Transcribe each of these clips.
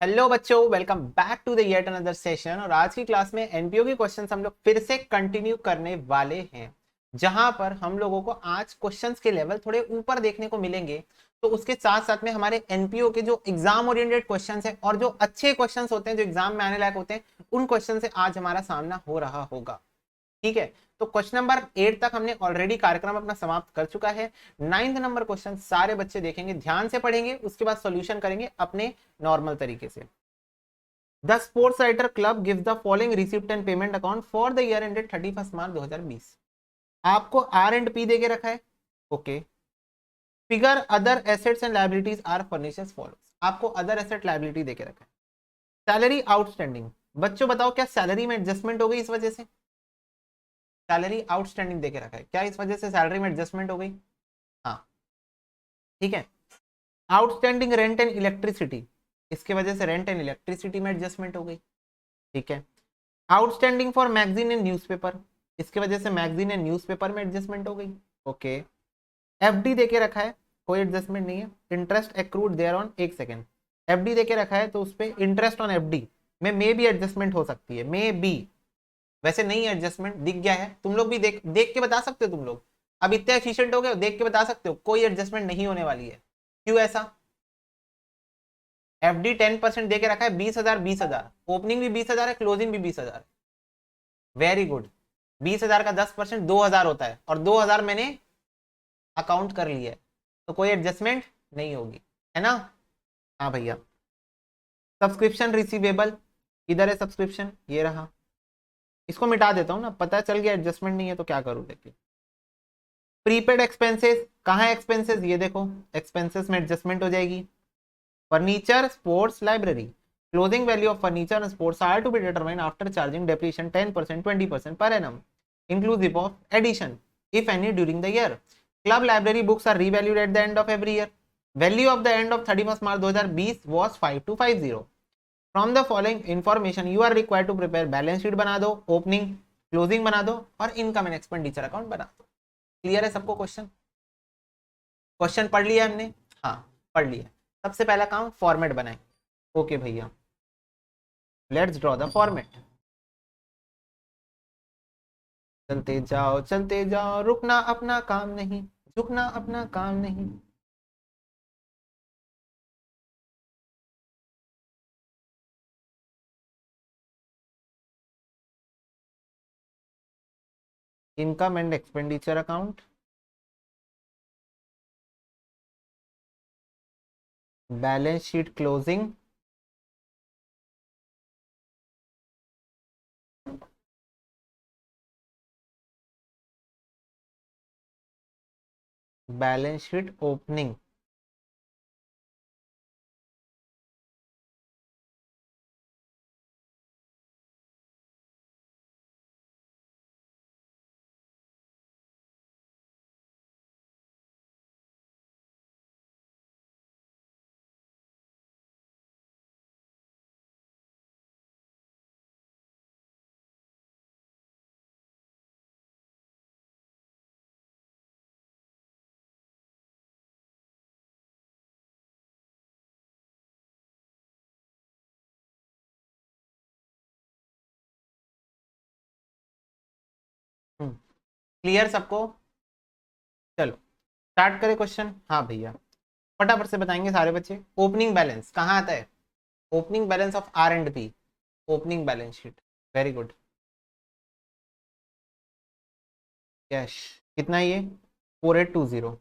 Hello बच्चों, welcome back to the yet another session. और आज की क्लास में एनपीओ के क्वेश्चंस हम लोग फिर से कंटिन्यू करने वाले हैं, जहां पर हम लोगों को आज क्वेश्चंस के लेवल थोड़े ऊपर देखने को मिलेंगे। तो उसके साथ साथ में हमारे एनपीओ के जो एग्जाम ओरिएंटेड क्वेश्चंस हैं और जो अच्छे क्वेश्चंस होते हैं, जो एग्जाम में आने लायक होते हैं, उन क्वेश्चन से आज हमारा सामना हो रहा होगा। ठीक है, तो क्वेश्चन नंबर 8 तक हमने ऑलरेडी कार्यक्रम अपना समाप्त कर चुका है। 9th नंबर क्वेश्चन सारे बच्चे देखेंगे, ध्यान से पढ़ेंगे, उसके बाद सॉल्यूशन करेंगे अपने नॉर्मल तरीके से। The sports writer club gives the following receipt and payment account for the year ended 31 March 2020। आपको आर एंड पी देके रखा है। Okay, figure other assets and liabilities are furnished as follows. आपको other asset liability देके रखा है। Salary outstanding, बच्चों बताओ क्या सैलरी में एडजस्टमेंट हो गई इस वजह से? सैलरी आउटस्टैंडिंग देके रखा है, क्या इस वजह से सैलरी में एडजस्टमेंट हो गई? हाँ, ठीक है। आउटस्टैंडिंग रेंट एंड इलेक्ट्रिसिटी, इसके वजह से रेंट एंड इलेक्ट्रिसिटी में एडजस्टमेंट हो गई। ठीक है। Outstanding for magazine and newspaper, इसके वजह से मैगजीन एंड न्यूज़पेपर में एडजस्टमेंट हो गई। ओके। एफडी देके रखा है, कोई एडजस्टमेंट नहीं है। इंटरेस्ट एक्रूड देयर ऑन, एक सेकेंड, एफडी देके रखा है तो उस पर इंटरेस्ट ऑन एफडी में मे भी एडजस्टमेंट हो सकती है, मे बी। वैसे नहीं एडजस्टमेंट दिख गया है, तुम लोग भी देख देख के बता सकते हो। तुम लोग अब इतने एफिशिएंट हो गए, देख के बता सकते हो कोई एडजस्टमेंट नहीं होने वाली है। क्यों ऐसा? एफडी 10% देके रखा है, 20,000 20,000, ओपनिंग भी 20,000 है, क्लोजिंग भी 20,000। Very good. 20,000 का 10% 2,000 होता है, और 2,000 मैंने अकाउंट कर लिया है, तो कोई एडजस्टमेंट नहीं होगी, है ना? हाँ भैया। सब्सक्रिप्शन रिसीवेबल, इधर है सब्सक्रिप्शन, ये रहा। इसको मिटा देता हूँ ना, पता चल गया एडजस्टमेंट नहीं है तो क्या करूँ। देखिए, प्रीपेड एक्सपेंसेस, कहाँ है एक्सपेंसेस? ये देखो, एक्सपेंसेस में एडजस्टमेंट हो जाएगी। Furniture, sports, library, closing value of furniture and sports are to be determined after charging depreciation 10%, 20% per annum, inclusive of addition, if any, during the year. Club library books are revalued at the end of every year. Value of the end of 31st March 2020 was 5250. From the following information you are required to prepare balance sheet बना दो, opening closing बना दो, और income and expenditure account बना दो। Clear है सबको? Question question पढ़ लिया हमने? हाँ, पढ़ लिया। सबसे पहला काम फॉर्मेट बनाए। ओके भैया, लेट्स ड्रॉ द फॉर्मेट। चलते जाओ, रुकना अपना काम नहीं, झुकना अपना काम नहीं। Income and expenditure account, balance sheet closing, balance sheet opening. Clear सबको? चलो स्टार्ट करें क्वेश्चन। हाँ भैया, फटाफट से बताएंगे सारे बच्चे। ओपनिंग बैलेंस कहाँ आता है? Opening balance of R and P, opening balance sheet. Very good. Cash कितना है ये? 4820,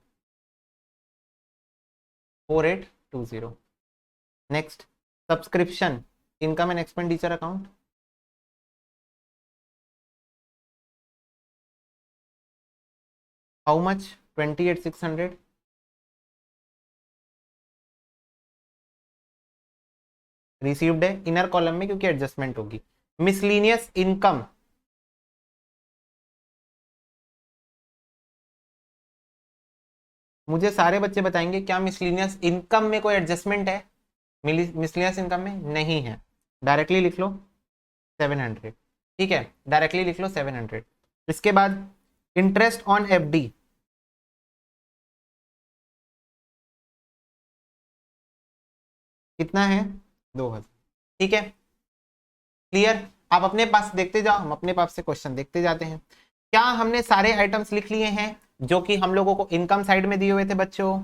4820। Next, subscription, income and expenditure account. How much? 28,600। Received है इनर कॉलम में क्योंकि एडजस्टमेंट होगी। मिसलीनियस इनकम, मुझे सारे बच्चे बताएंगे क्या मिसलीनियस इनकम में कोई एडजस्टमेंट है? मिसलीनियस इनकम में नहीं है, डायरेक्टली लिख लो 700। ठीक है, डायरेक्टली लिख लो 700। इसके बाद इंटरेस्ट ऑन एफडी, कितना है? 2,000। ठीक है, क्लियर। आप अपने पास देखते जाओ, हम अपने पास से क्वेश्चन देखते जाते हैं। क्या हमने सारे आइटम्स लिख लिए हैं जो कि हम लोगों को इनकम साइड में दिए हुए थे बच्चों?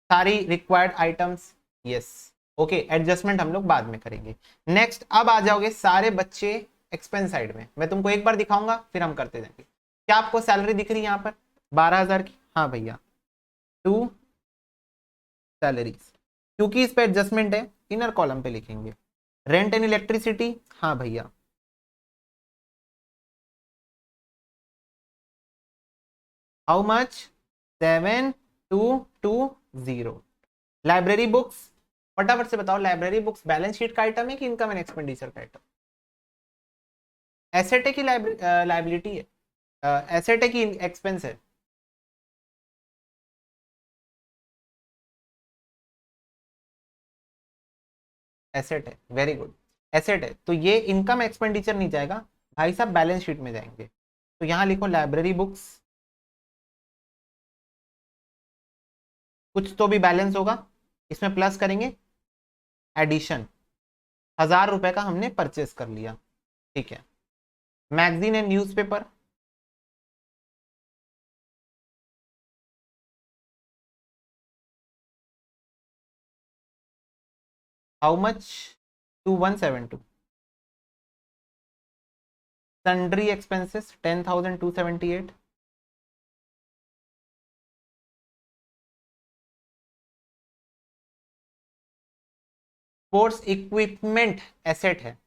सारी required items, yes. Okay, adjustment हम लोग बाद में करेंगे। नेक्स्ट, अब आ जाओगे सारे बच्चे एक्सपेंस साइड में। मैं तुमको एक बार दिखाऊंगा फिर हम करते जाएंगे। क्या आपको सैलरी दिख रही है यहाँ पर 12,000 की? हाँ भैया, टू सैलरीज, क्योंकि इस पे एडजस्टमेंट है इनर कॉलम पे लिखेंगे। रेंट एंड इलेक्ट्रिसिटी, हाँ भैया, हाउ मच? 7220। लाइब्रेरी बुक्स, फटाफट से बताओ, लाइब्रेरी बुक्स बैलेंस शीट का आइटम है कि इनकम एंड एक्सपेंडिचर का आइटम? एसेट है कि लाइबिलिटी है? एसेट है कि एक्सपेंस है? एसेट है, वेरी गुड। एसेट है तो ये इनकम एक्सपेंडिचर नहीं जाएगा भाई साहब, बैलेंस शीट में जाएंगे। तो यहां लिखो लाइब्रेरी बुक्स, कुछ तो भी बैलेंस होगा, इसमें प्लस करेंगे एडिशन, 1,000 रुपए का हमने परचेस कर लिया। ठीक है, magazine and newspaper, how much? 2172। Sundry expenses 10,278। Sports equipment asset है।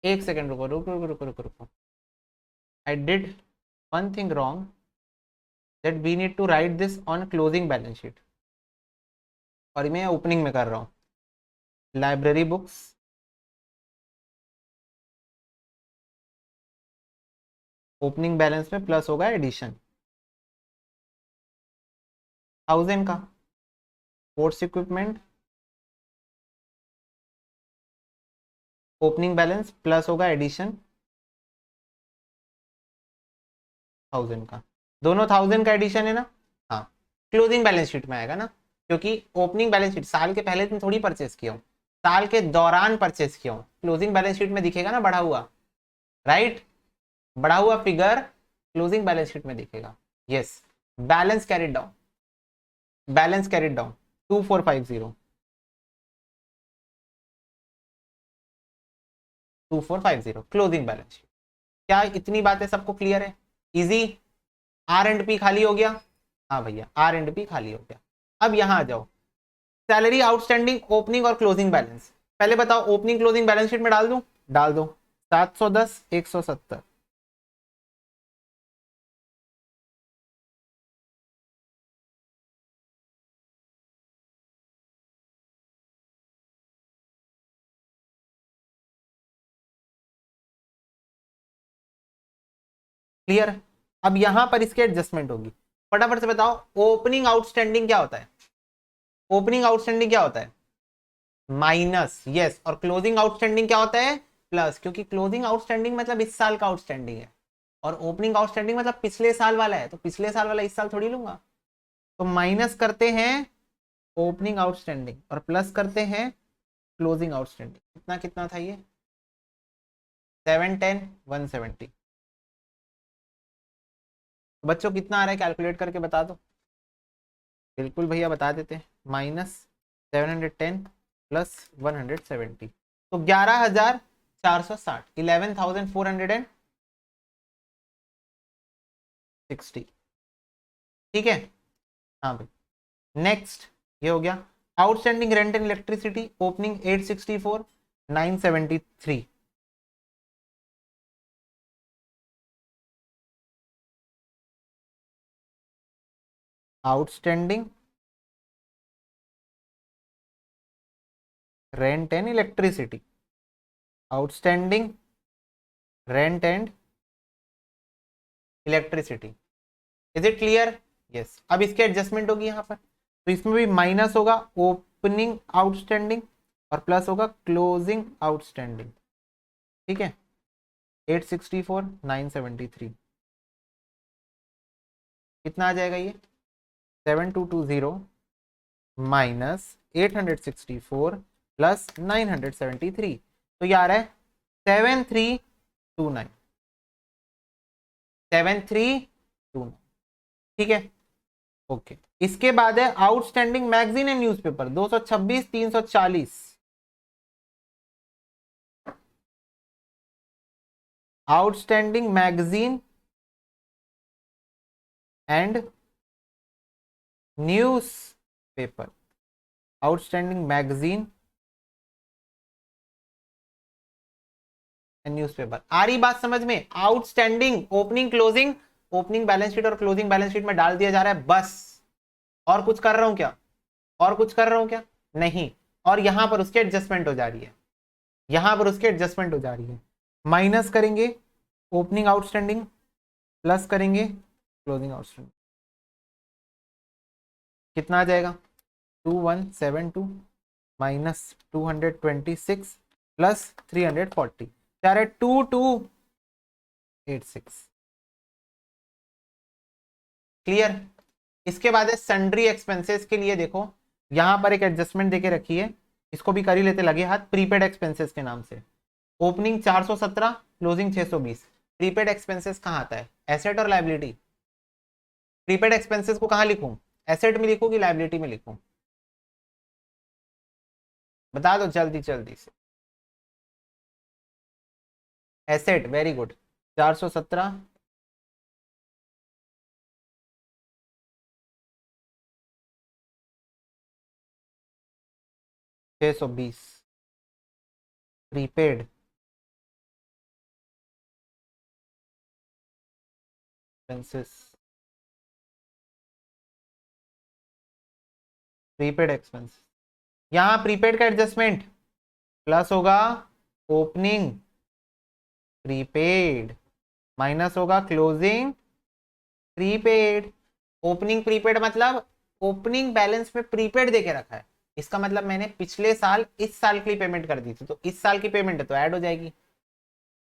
एक सेकंड रुको रुको रुको रुको रुको रुको, I did one thing wrong, that we need to write this on closing balance sheet, और मैं ओपनिंग में कर रहा हूँ। लाइब्रेरी बुक्स, ओपनिंग बैलेंस में प्लस होगा एडिशन 1,000 का। Sports equipment, opening balance plus होगा एडिशन 1,000 का। दोनों 1,000 का एडिशन है ना? हाँ, क्लोजिंग बैलेंस शीट में आएगा ना, क्योंकि ओपनिंग बैलेंस शीट साल के पहले दिन थोड़ी परचेस किया हूँ, साल के दौरान परचेस किया हूँ। क्लोजिंग बैलेंस शीट में दिखेगा ना बढ़ा हुआ, राइट? बढ़ा हुआ फिगर क्लोजिंग बैलेंस शीट में दिखेगा। Yes, balance carried down, balance carried down 2450, 2450 closing balance sheet. क्या इतनी बातें सबको क्लियर है? इजी। आर एंड पी खाली हो गया? हाँ भैया, आर एंड पी खाली हो गया। अब यहां आ जाओ, सैलरी आउटस्टैंडिंग ओपनिंग और क्लोजिंग बैलेंस। पहले बताओ, ओपनिंग क्लोजिंग बैलेंस शीट में डाल दूं? डाल दो। 710, 170। क्लियर? अब यहां पर इसके एडजस्टमेंट होगी। फटाफट से बताओ, ओपनिंग आउटस्टैंडिंग क्या होता है? ओपनिंग आउटस्टैंडिंग क्या होता है? Minus, yes. और क्लोजिंग आउटस्टैंडिंग क्या होता है? प्लस, क्योंकि क्लोजिंग आउटस्टैंडिंग मतलब इस साल का आउटस्टैंडिंग है, और ओपनिंग आउटस्टैंडिंग मतलब पिछले साल वाला है, तो पिछले साल वाला इस साल थोड़ी लूंगा। तो माइनस करते हैं ओपनिंग आउटस्टैंडिंग और प्लस करते हैं क्लोजिंग आउटस्टैंडिंग। कितना कितना था ये? 710, 170। बच्चों कितना आ रहा है कैलकुलेट करके बता दो। बिल्कुल भैया बता देते हैं, -710 प्लस 170, तो 11,460, 11,460। ठीक है, हाँ भाई। नेक्स्ट, ये हो गया। Outstanding rent and electricity opening 864, 973। Outstanding rent and electricity, outstanding rent and electricity. Is it clear? Yes. अब इसके एडजस्टमेंट होगी यहाँ पर, तो इसमें भी माइनस होगा ओपनिंग आउटस्टैंडिंग और प्लस होगा क्लोजिंग आउटस्टैंडिंग। ठीक है, 864, 973। कितना आ जाएगा ये 7220 माइनस 864 प्लस 973, तो ये आ रहा है 7329, 7329, ठीक है ओके। इसके बाद है outstanding magazine and newspaper 226 340, outstanding magazine and newspaper, outstanding magazine and newspaper. आ रही बात समझ में? Outstanding opening closing, opening balance sheet और क्लोजिंग बैलेंस शीट में डाल दिया जा रहा है बस। और कुछ कर रहा हूं क्या? और कुछ कर रहा हूं क्या? नहीं। और यहां पर उसके एडजस्टमेंट हो जा रही है, यहां पर उसके एडजस्टमेंट हो जा रही है। माइनस करेंगे ओपनिंग आउटस्टैंडिंग, प्लस करेंगे क्लोजिंग आउटस्टैंडिंग, कितना आ जाएगा 2172 माइनस 226 प्लस 340, चाह रहे 2286। क्लियर? इसके बाद है सन्ड्री एक्सपेंसेस के लिए, देखो यहां पर एक एडजस्टमेंट देके रखी है, इसको भी कर ही लेते लगे हाथ। प्रीपेड एक्सपेंसेस के नाम से ओपनिंग 417 क्लोजिंग 620। प्रीपेड एक्सपेंसेस कहां आता है? एसेट और लाइबिलिटी। प्रीपेड एक्सपेंसेस को कहां लिखूं? एसेट में लिखूं कि लाइबिलिटी में लिखूं? बता दो जल्दी जल्दी से। Asset, very good. 417 620 prepaid expenses, prepaid expense. यहां प्रीपेड का एडजस्टमेंट प्लस होगा ओपनिंग प्रीपेड, माइनस होगा क्लोजिंग प्रीपेड। ओपनिंग प्रीपेड मतलब ओपनिंग बैलेंस में प्रीपेड देके रखा है, इसका मतलब मैंने पिछले साल इस साल की पेमेंट कर दी थी, तो इस साल की पेमेंट है तो ऐड हो जाएगी।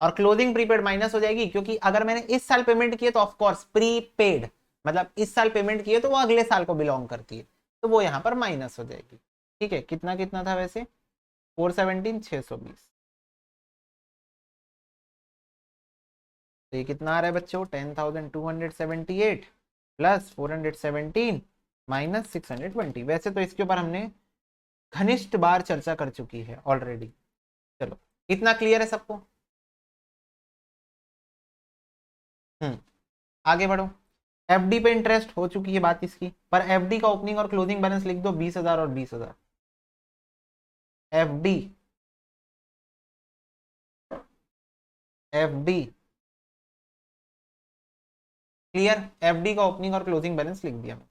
और क्लोजिंग प्रीपेड माइनस हो जाएगी, क्योंकि अगर मैंने इस साल पेमेंट की है तो ऑफकोर्स प्रीपेड मतलब इस साल पेमेंट की है तो वो अगले साल को बिलोंग करती है, तो वो यहां पर माइनस हो जाएगी। ठीक है, कितना कितना था वैसे? 417 620। तो ये कितना आ रहा है बच्चों? 10,278 प्लस 417 माइनस 620। वैसे तो इसके ऊपर हमने घनिष्ठ बार चर्चा कर चुकी है ऑलरेडी। चलो, इतना क्लियर है सबको? आगे बढ़ो। एफडी पे इंटरेस्ट हो चुकी है बात इसकी, पर एफडी का ओपनिंग और क्लोजिंग बैलेंस लिख दो 20,000 और 20,000। FD, FD clear? एफडी का ओपनिंग और क्लोजिंग बैलेंस लिख दिया मैंने।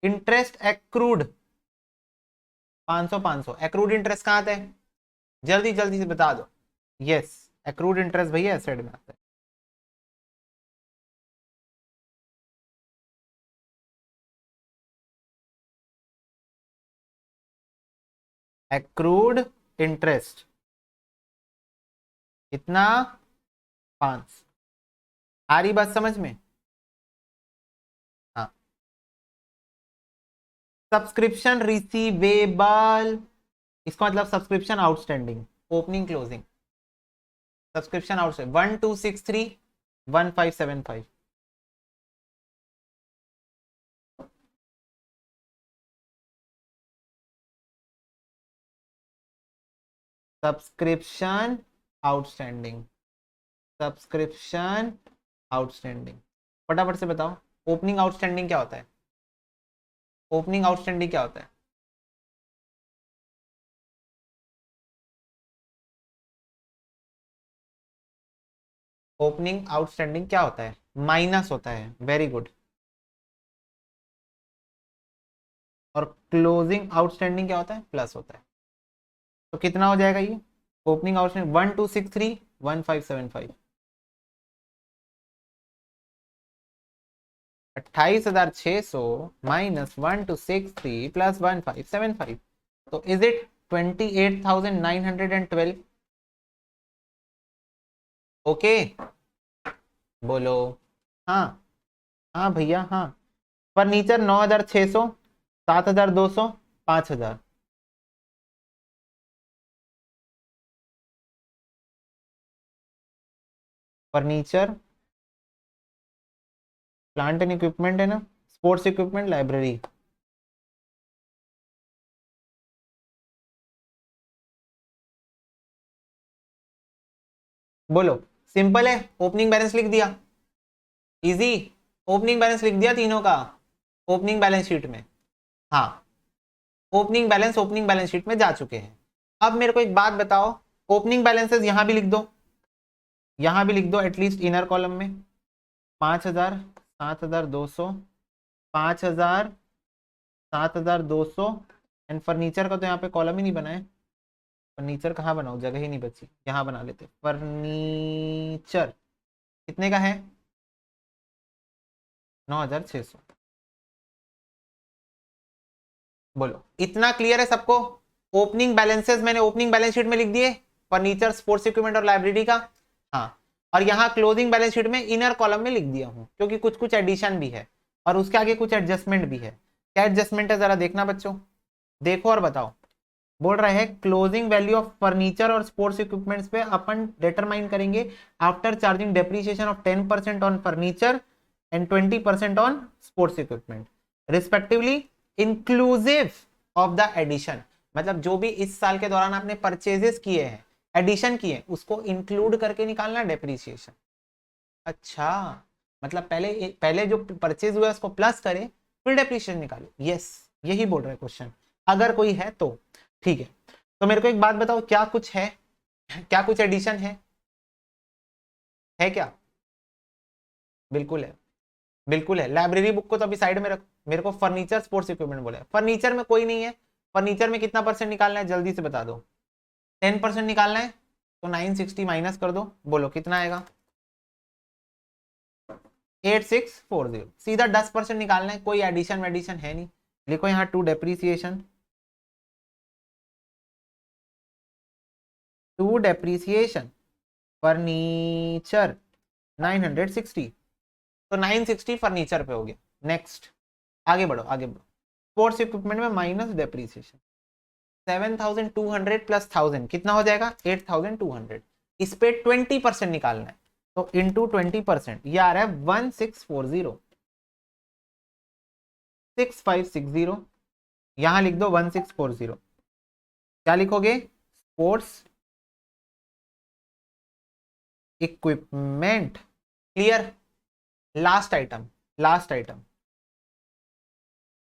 इंटरेस्ट एक्रूड 500 500, एक्रूड इंटरेस्ट कहाँ आता है? जल्दी जल्दी से बता दो। यस, एक्रूड इंटरेस्ट भैया एसेट में आता है। एक्रूड इंटरेस्ट कितना? 5। आ रही बात समझ में? हाँ। सब्सक्रिप्शन रिसीवेबल, इसका मतलब subscription outstanding, opening closing. Subscription outstanding 1263 1575। Subscription outstanding, subscription outstanding, फटाफट से बताओ ओपनिंग आउटस्टैंडिंग क्या होता है? ओपनिंग आउटस्टैंडिंग क्या होता है? ओपनिंग आउटस्टैंडिंग क्या होता है? माइनस होता है, वेरी गुड। और क्लोजिंग आउटस्टैंडिंग क्या होता है? प्लस होता है। तो कितना हो जाएगा ये? ओपनिंग आउटस्टैंडिंग 1263 1575, 28,600 माइनस 1263 प्लस 1575, तो इज इट 28,912? ओके बोलो। हाँ हाँ भैया हाँ। Furniture 9,600, 7,200, 5,000। Furniture, plant and equipment है ना, स्पोर्ट्स इक्विपमेंट, लाइब्रेरी। बोलो। सिंपल है, ओपनिंग बैलेंस लिख दिया, इजी। ओपनिंग बैलेंस लिख दिया तीनों का ओपनिंग बैलेंस शीट में। हाँ, ओपनिंग बैलेंस शीट में जा चुके हैं। अब मेरे को एक बात बताओ, ओपनिंग बैलेंसेस यहां भी लिख दो, यहां भी लिख दो एटलीस्ट इनर कॉलम में। 5,000, 7,200, 5,000, 7,200। एंड फर्नीचर का तो यहाँ पे कॉलम ही नहीं बना है। फर्नीचर कहाँ बनाओ, जगह ही नहीं बची, यहाँ बना लेते फर्नीचर। कितने का है? 9,600। बोलो, इतना क्लियर है सबको? ओपनिंग बैलेंसेस मैंने ओपनिंग बैलेंस शीट में लिख दिए, फर्नीचर, स्पोर्ट्स इक्विपमेंट और लाइब्रेरी का। हाँ, और यहाँ क्लोजिंग बैलेंस शीट में इनर कॉलम में लिख दिया हूँ, क्योंकि कुछ कुछ एडिशन भी है और उसके आगे कुछ एडजस्टमेंट भी है। क्या एडजस्टमेंट है जरा देखना बच्चों, देखो और बताओ। बोल रहे हैं क्लोजिंग वैल्यू ऑफ फर्नीचर और स्पोर्ट्स इक्विपमेंट्स पे अपन डिटरमाइन करेंगे after charging depreciation of 10% on furniture and 20% on sports equipment respectively, inclusive of the addition. मतलब जो भी इस साल के दौरान आपने परचेजेस किए हैं, एडिशन किए हैं, उसको इंक्लूड करके निकालना डेप्रिसिएशन। अच्छा, मतलब पहले पहले जो परचेज हुआ है उसको प्लस करें, फिर डेप्रिसिएशन निकाले। यस, यही बोल रहे हैं क्वेश्चन, अगर कोई है तो। ठीक है, तो मेरे को एक बात बताओ, क्या कुछ है, क्या कुछ एडिशन है क्या? बिल्कुल है, बिल्कुल है। लाइब्रेरी बुक को तो अभी साइड में रख, मेरे को फर्नीचर, स्पोर्ट्स इक्विपमेंट बोले। फर्नीचर में कोई नहीं है, फर्नीचर में कितना परसेंट निकालना है जल्दी से बता दो। 10% निकालना है, तो 960 माइनस कर दो, बोलो कितना आएगा? 8640। सीधा 10% निकालना है, कोई एडिशन वेडिशन है नहीं। लिखो यहाँ to depreciation, to depreciation furniture 960, तो 960 फर्नीचर पे हो गया। नेक्स्ट, आगे बढ़ो आगे बढ़ो। स्पोर्ट्स इक्विपमेंट में माइनस डेप्रीसिएशन 7,200 प्लस 1000 कितना हो जाएगा? 8,200। इस पे 20% निकालना है, तो इंटू 20%, ये आ रहा है 1640, 6560। यहां लिख दो 1640। क्या लिखोगे? Sports equipment. Clear? Last item, last item,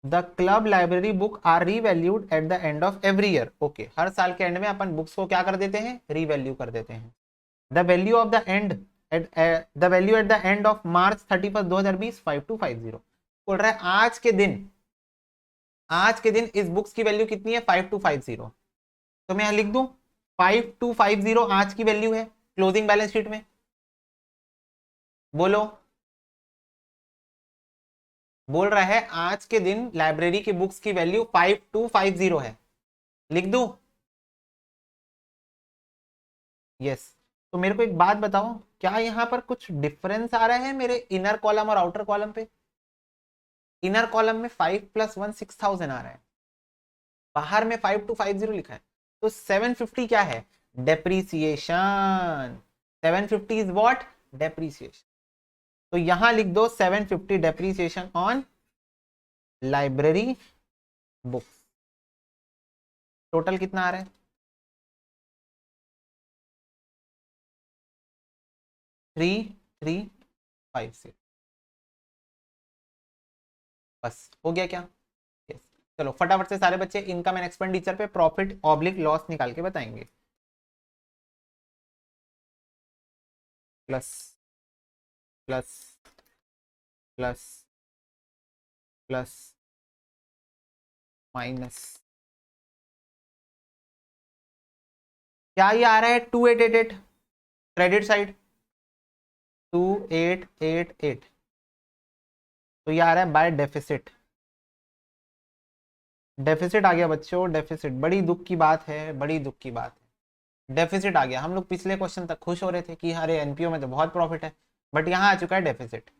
the club library book are revalued at the end of every year. Okay, हर साल के एंड में अपन बुक्स को क्या कर देते हैं? रीवैल्यू कर देते हैं। The value of the end the value eight the end of March 31, 2020 5250। बोल रहा है आज के दिन, आज के दिन इस बुक्स की वैल्यू कितनी है? 5250। तो मैं यहां लिख दूं 5250 आज की वैल्यू है क्लोजिंग बैलेंस शीट में। बोलो, बोल रहा है आज के दिन लाइब्रेरी की बुक्स की वैल्यू 5250 है, लिख दूं? यस। तो मेरे को एक बात बताओ, क्या यहां पर कुछ डिफरेंस आ रहा है मेरे इनर कॉलम और आउटर कॉलम पे? इनर कॉलम में 5 + 1 6000 आ रहा है, बाहर में 5250 लिखा है। तो 750 क्या है? डेप्रीसिएशन। 750 is what? डेप्रीसिएशन। तो यहां लिख दो 750 depreciation on library books. Total कितना आ रहा है? 3356। बस हो गया क्या? यस। चलो फटाफट से सारे बच्चे इनकम एंड एक्सपेंडिचर पे प्रॉफिट ऑब्लिक लॉस निकाल के बताएंगे। Plus plus plus plus minus. क्या ये आ रहा है? 2888 क्रेडिट साइड, 2888। तो ये आ रहा है बाय डेफिसिट। डेफिसिट आ गया बच्चों, डेफिसिट। बड़ी दुख की बात है, बड़ी दुख की बात है, डेफिसिट आ गया। हम लोग पिछले क्वेश्चन तक खुश हो रहे थे कि अरे एनपीओ में तो बहुत प्रॉफिट है, बट यहाँ आ चुका है deficit.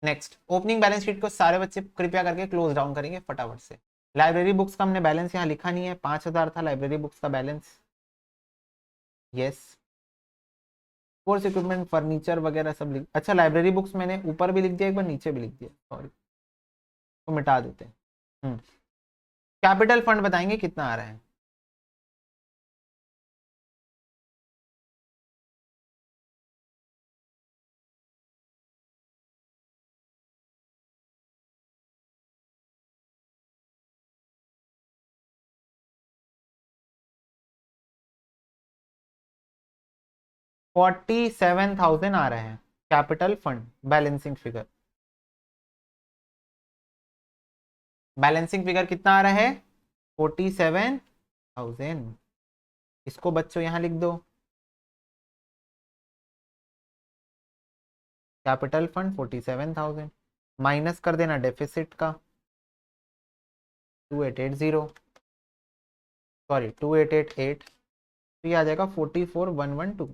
Next, opening balance sheet को सारे बच्चे कृपया करके क्लोज डाउन करेंगे फटाफट से। लाइब्रेरी बुक्स का हमने बैलेंस यहाँ लिखा नहीं है, 5,000 था लाइब्रेरी बुक्स का balance. Yes. Course equipment furniture वगैरह सब लिख, अच्छा लाइब्रेरी बुक्स मैंने ऊपर भी लिख दिया, एक बार नीचे भी लिख दिया, सॉरी, तो मिटा देते हैं। कैपिटल फंड बताएंगे कितना आ रहा है। $47,000 आ रहे हैं capital fund balancing figure. Balancing figure कितना आ रहा है? 47,000। इसको बच्चों यहां लिख दो, कैपिटल फंड 47,000 माइनस कर देना डेफिसिट का 2880, सॉरी 2888, तो ये आ जाएगा 44,112।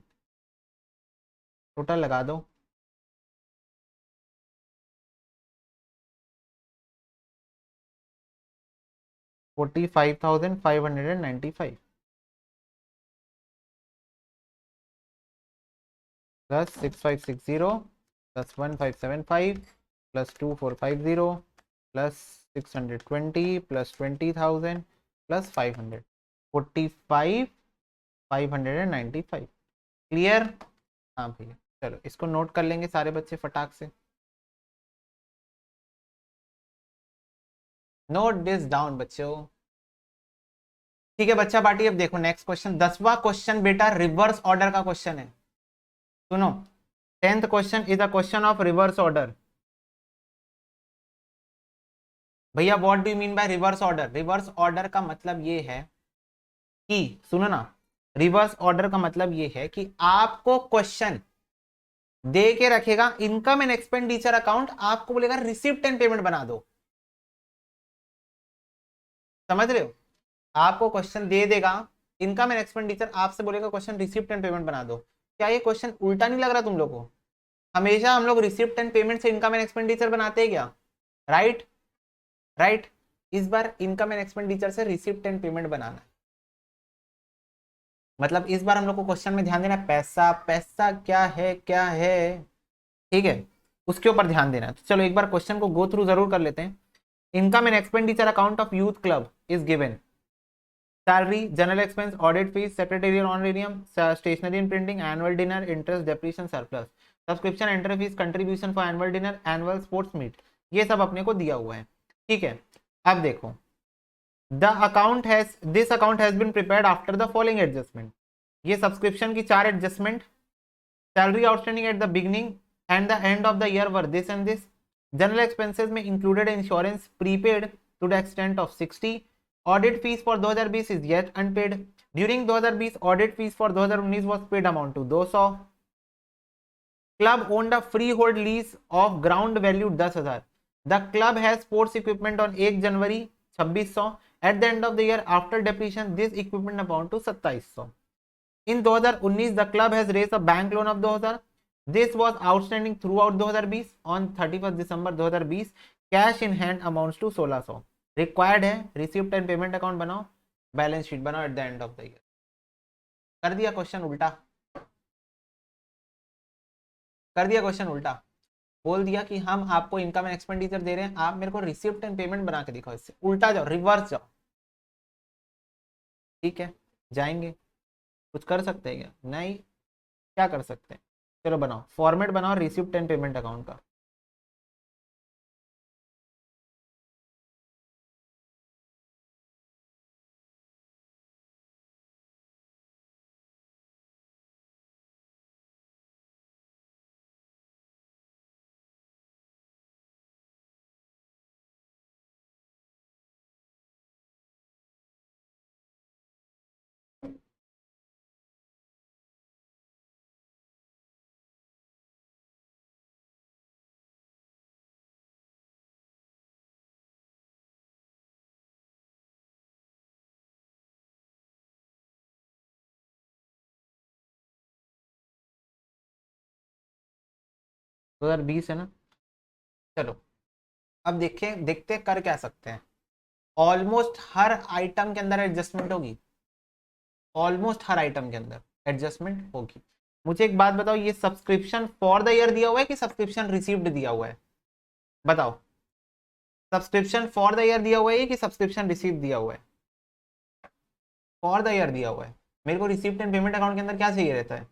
टोटल लगा दो, 45,595 plus 6560 plus 1575 plus 2450 plus 620 plus 20,000 plus 500, 45,595। Clear? हाँ भैया, चलो इसको नोट कर लेंगे सारे बच्चे फटाक से। नोट दिस डाउन बच्चों। ठीक है बच्चा पार्टी, अब देखो नेक्स्ट क्वेश्चन, 10वां क्वेश्चन बेटा रिवर्स ऑर्डर का क्वेश्चन है। सुनो, 10th question is a question of reverse order. भैया what do you mean by reverse order? Reverse order का मतलब ये है कि, सुनो ना, रिवर्स ऑर्डर का मतलब ये है कि आपको क्वेश्चन दे के रखेगा इनकम एंड एक्सपेंडिचर अकाउंट, आपको बोलेगा रिसिप्ट एंड पेमेंट बना दो। समझ रहे हो? आपको क्वेश्चन दे देगा इनकम एंड एक्सपेंडिचर, आपसे बोलेगा क्वेश्चन रिसिप्ट एंड पेमेंट बना दो। क्या ये क्वेश्चन उल्टा नहीं लग रहा तुम लोग को? हमेशा हम लोग रिसिप्ट एंड पेमेंट से इनकम एंड एक्सपेंडिचर बनाते हैं क्या? Right, right. इस बार इनकम एंड एक्सपेंडिचर से रिसिप्ट एंड पेमेंट बनाना है। मतलब इस बार हम लोग को क्वेश्चन में ध्यान देना है, पैसा पैसा क्या है क्या है, ठीक है, उसके ऊपर ध्यान देना है। तो चलो एक बार क्वेश्चन को गो थ्रू जरूर कर लेते हैं। Income and expenditure account of youth club is given, salary, general expense, audit fees, secretarial honorarium, stationery and printing, annual dinner, interest, depreciation, surplus, subscription, entry fees, contribution for annual dinner, annual sports meet, ये सब अपने को दिया हुआ है। ठीक है, अब देखो, this account has been prepared after the following adjustment. ये सब्सक्रिप्शन की 4 adjustment, salary outstanding at the beginning and the end of the year were this and this, general expenses में included insurance prepaid to the extent of 60, audit fees for 2020 is yet unpaid, during 2020 audit fees for 2019 was paid amount to 200, club owned a freehold lease of ground value 10,000, the club has sports equipment on 1 January 2600, at the end of the year after depreciation this equipment amount to 2700। In 2019 the club has raise a bank loan of 2,000, this was outstanding throughout 2020, on 31 December 2020 cash in hand amounts to 1600। Required है receipt and payment account बनाओ, balance sheet बनाओ at the end of the year. कर दिया question उल्टा, कर दिया question उल्टा, बोल दिया कि हम आपको इनकम एंड एक्सपेंडिचर दे रहे हैं, आप मेरे को रिसिप्ट एंड पेमेंट बना के दिखाओ, इससे उल्टा जाओ, रिवर्स जाओ। ठीक है, जाएंगे, कुछ कर सकते हैं क्या? नहीं, क्या कर सकते हैं? चलो बनाओ, फॉर्मेट बनाओ रिसिप्ट एंड पेमेंट अकाउंट का। दो हजार बीस है ना? चलो अब देखते कर क्या सकते हैं। ऑलमोस्ट हर आइटम के अंदर एडजस्टमेंट होगी, ऑलमोस्ट हर आइटम के अंदर एडजस्टमेंट होगी। मुझे एक बात बताओ, ये सब्सक्रिप्शन फॉर द ईयर दिया हुआ है कि सब्सक्रिप्शन रिसीव्ड दिया हुआ है? बताओ, सब्सक्रिप्शन फॉर द ईयर दिया हुआ है कि सब्सक्रिप्शन रिसीव दिया हुआ है? फॉर द ईयर दिया हुआ है। मेरे को रिसिप्ट एंड पेमेंट अकाउंट के अंदर क्या चाहिए रहता है?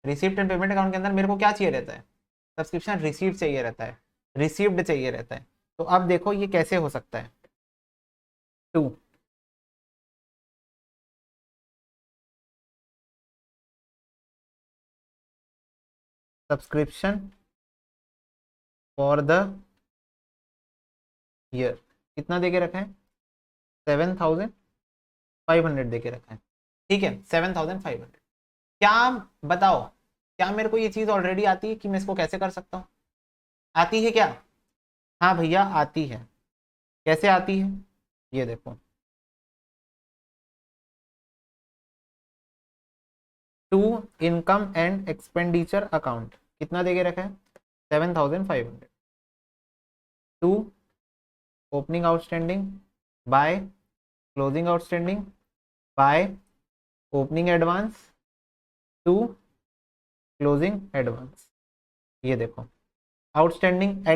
रिसिप्ट एंड पेमेंट अकाउंट के अंदर मेरे को क्या चाहिए रहता है? सब्सक्रिप्शन रिसीव चाहिए रहता है, रिसीव्ड चाहिए रहता है। तो अब देखो ये कैसे हो सकता है। To, subscription for the year कितना दे के रखा है? 7,500 दे के रखा है। ठीक है, 7,500। क्या, बताओ, क्या मेरे को ये चीज ऑलरेडी आती है कि मैं इसको कैसे कर सकता हूँ? आती है क्या? हाँ भैया आती है। कैसे आती है? ये देखो, to income and expenditure account कितना दे के रखा है? 7,500। To opening outstanding by closing outstanding by opening advance to closing advance. ये देखो, outstanding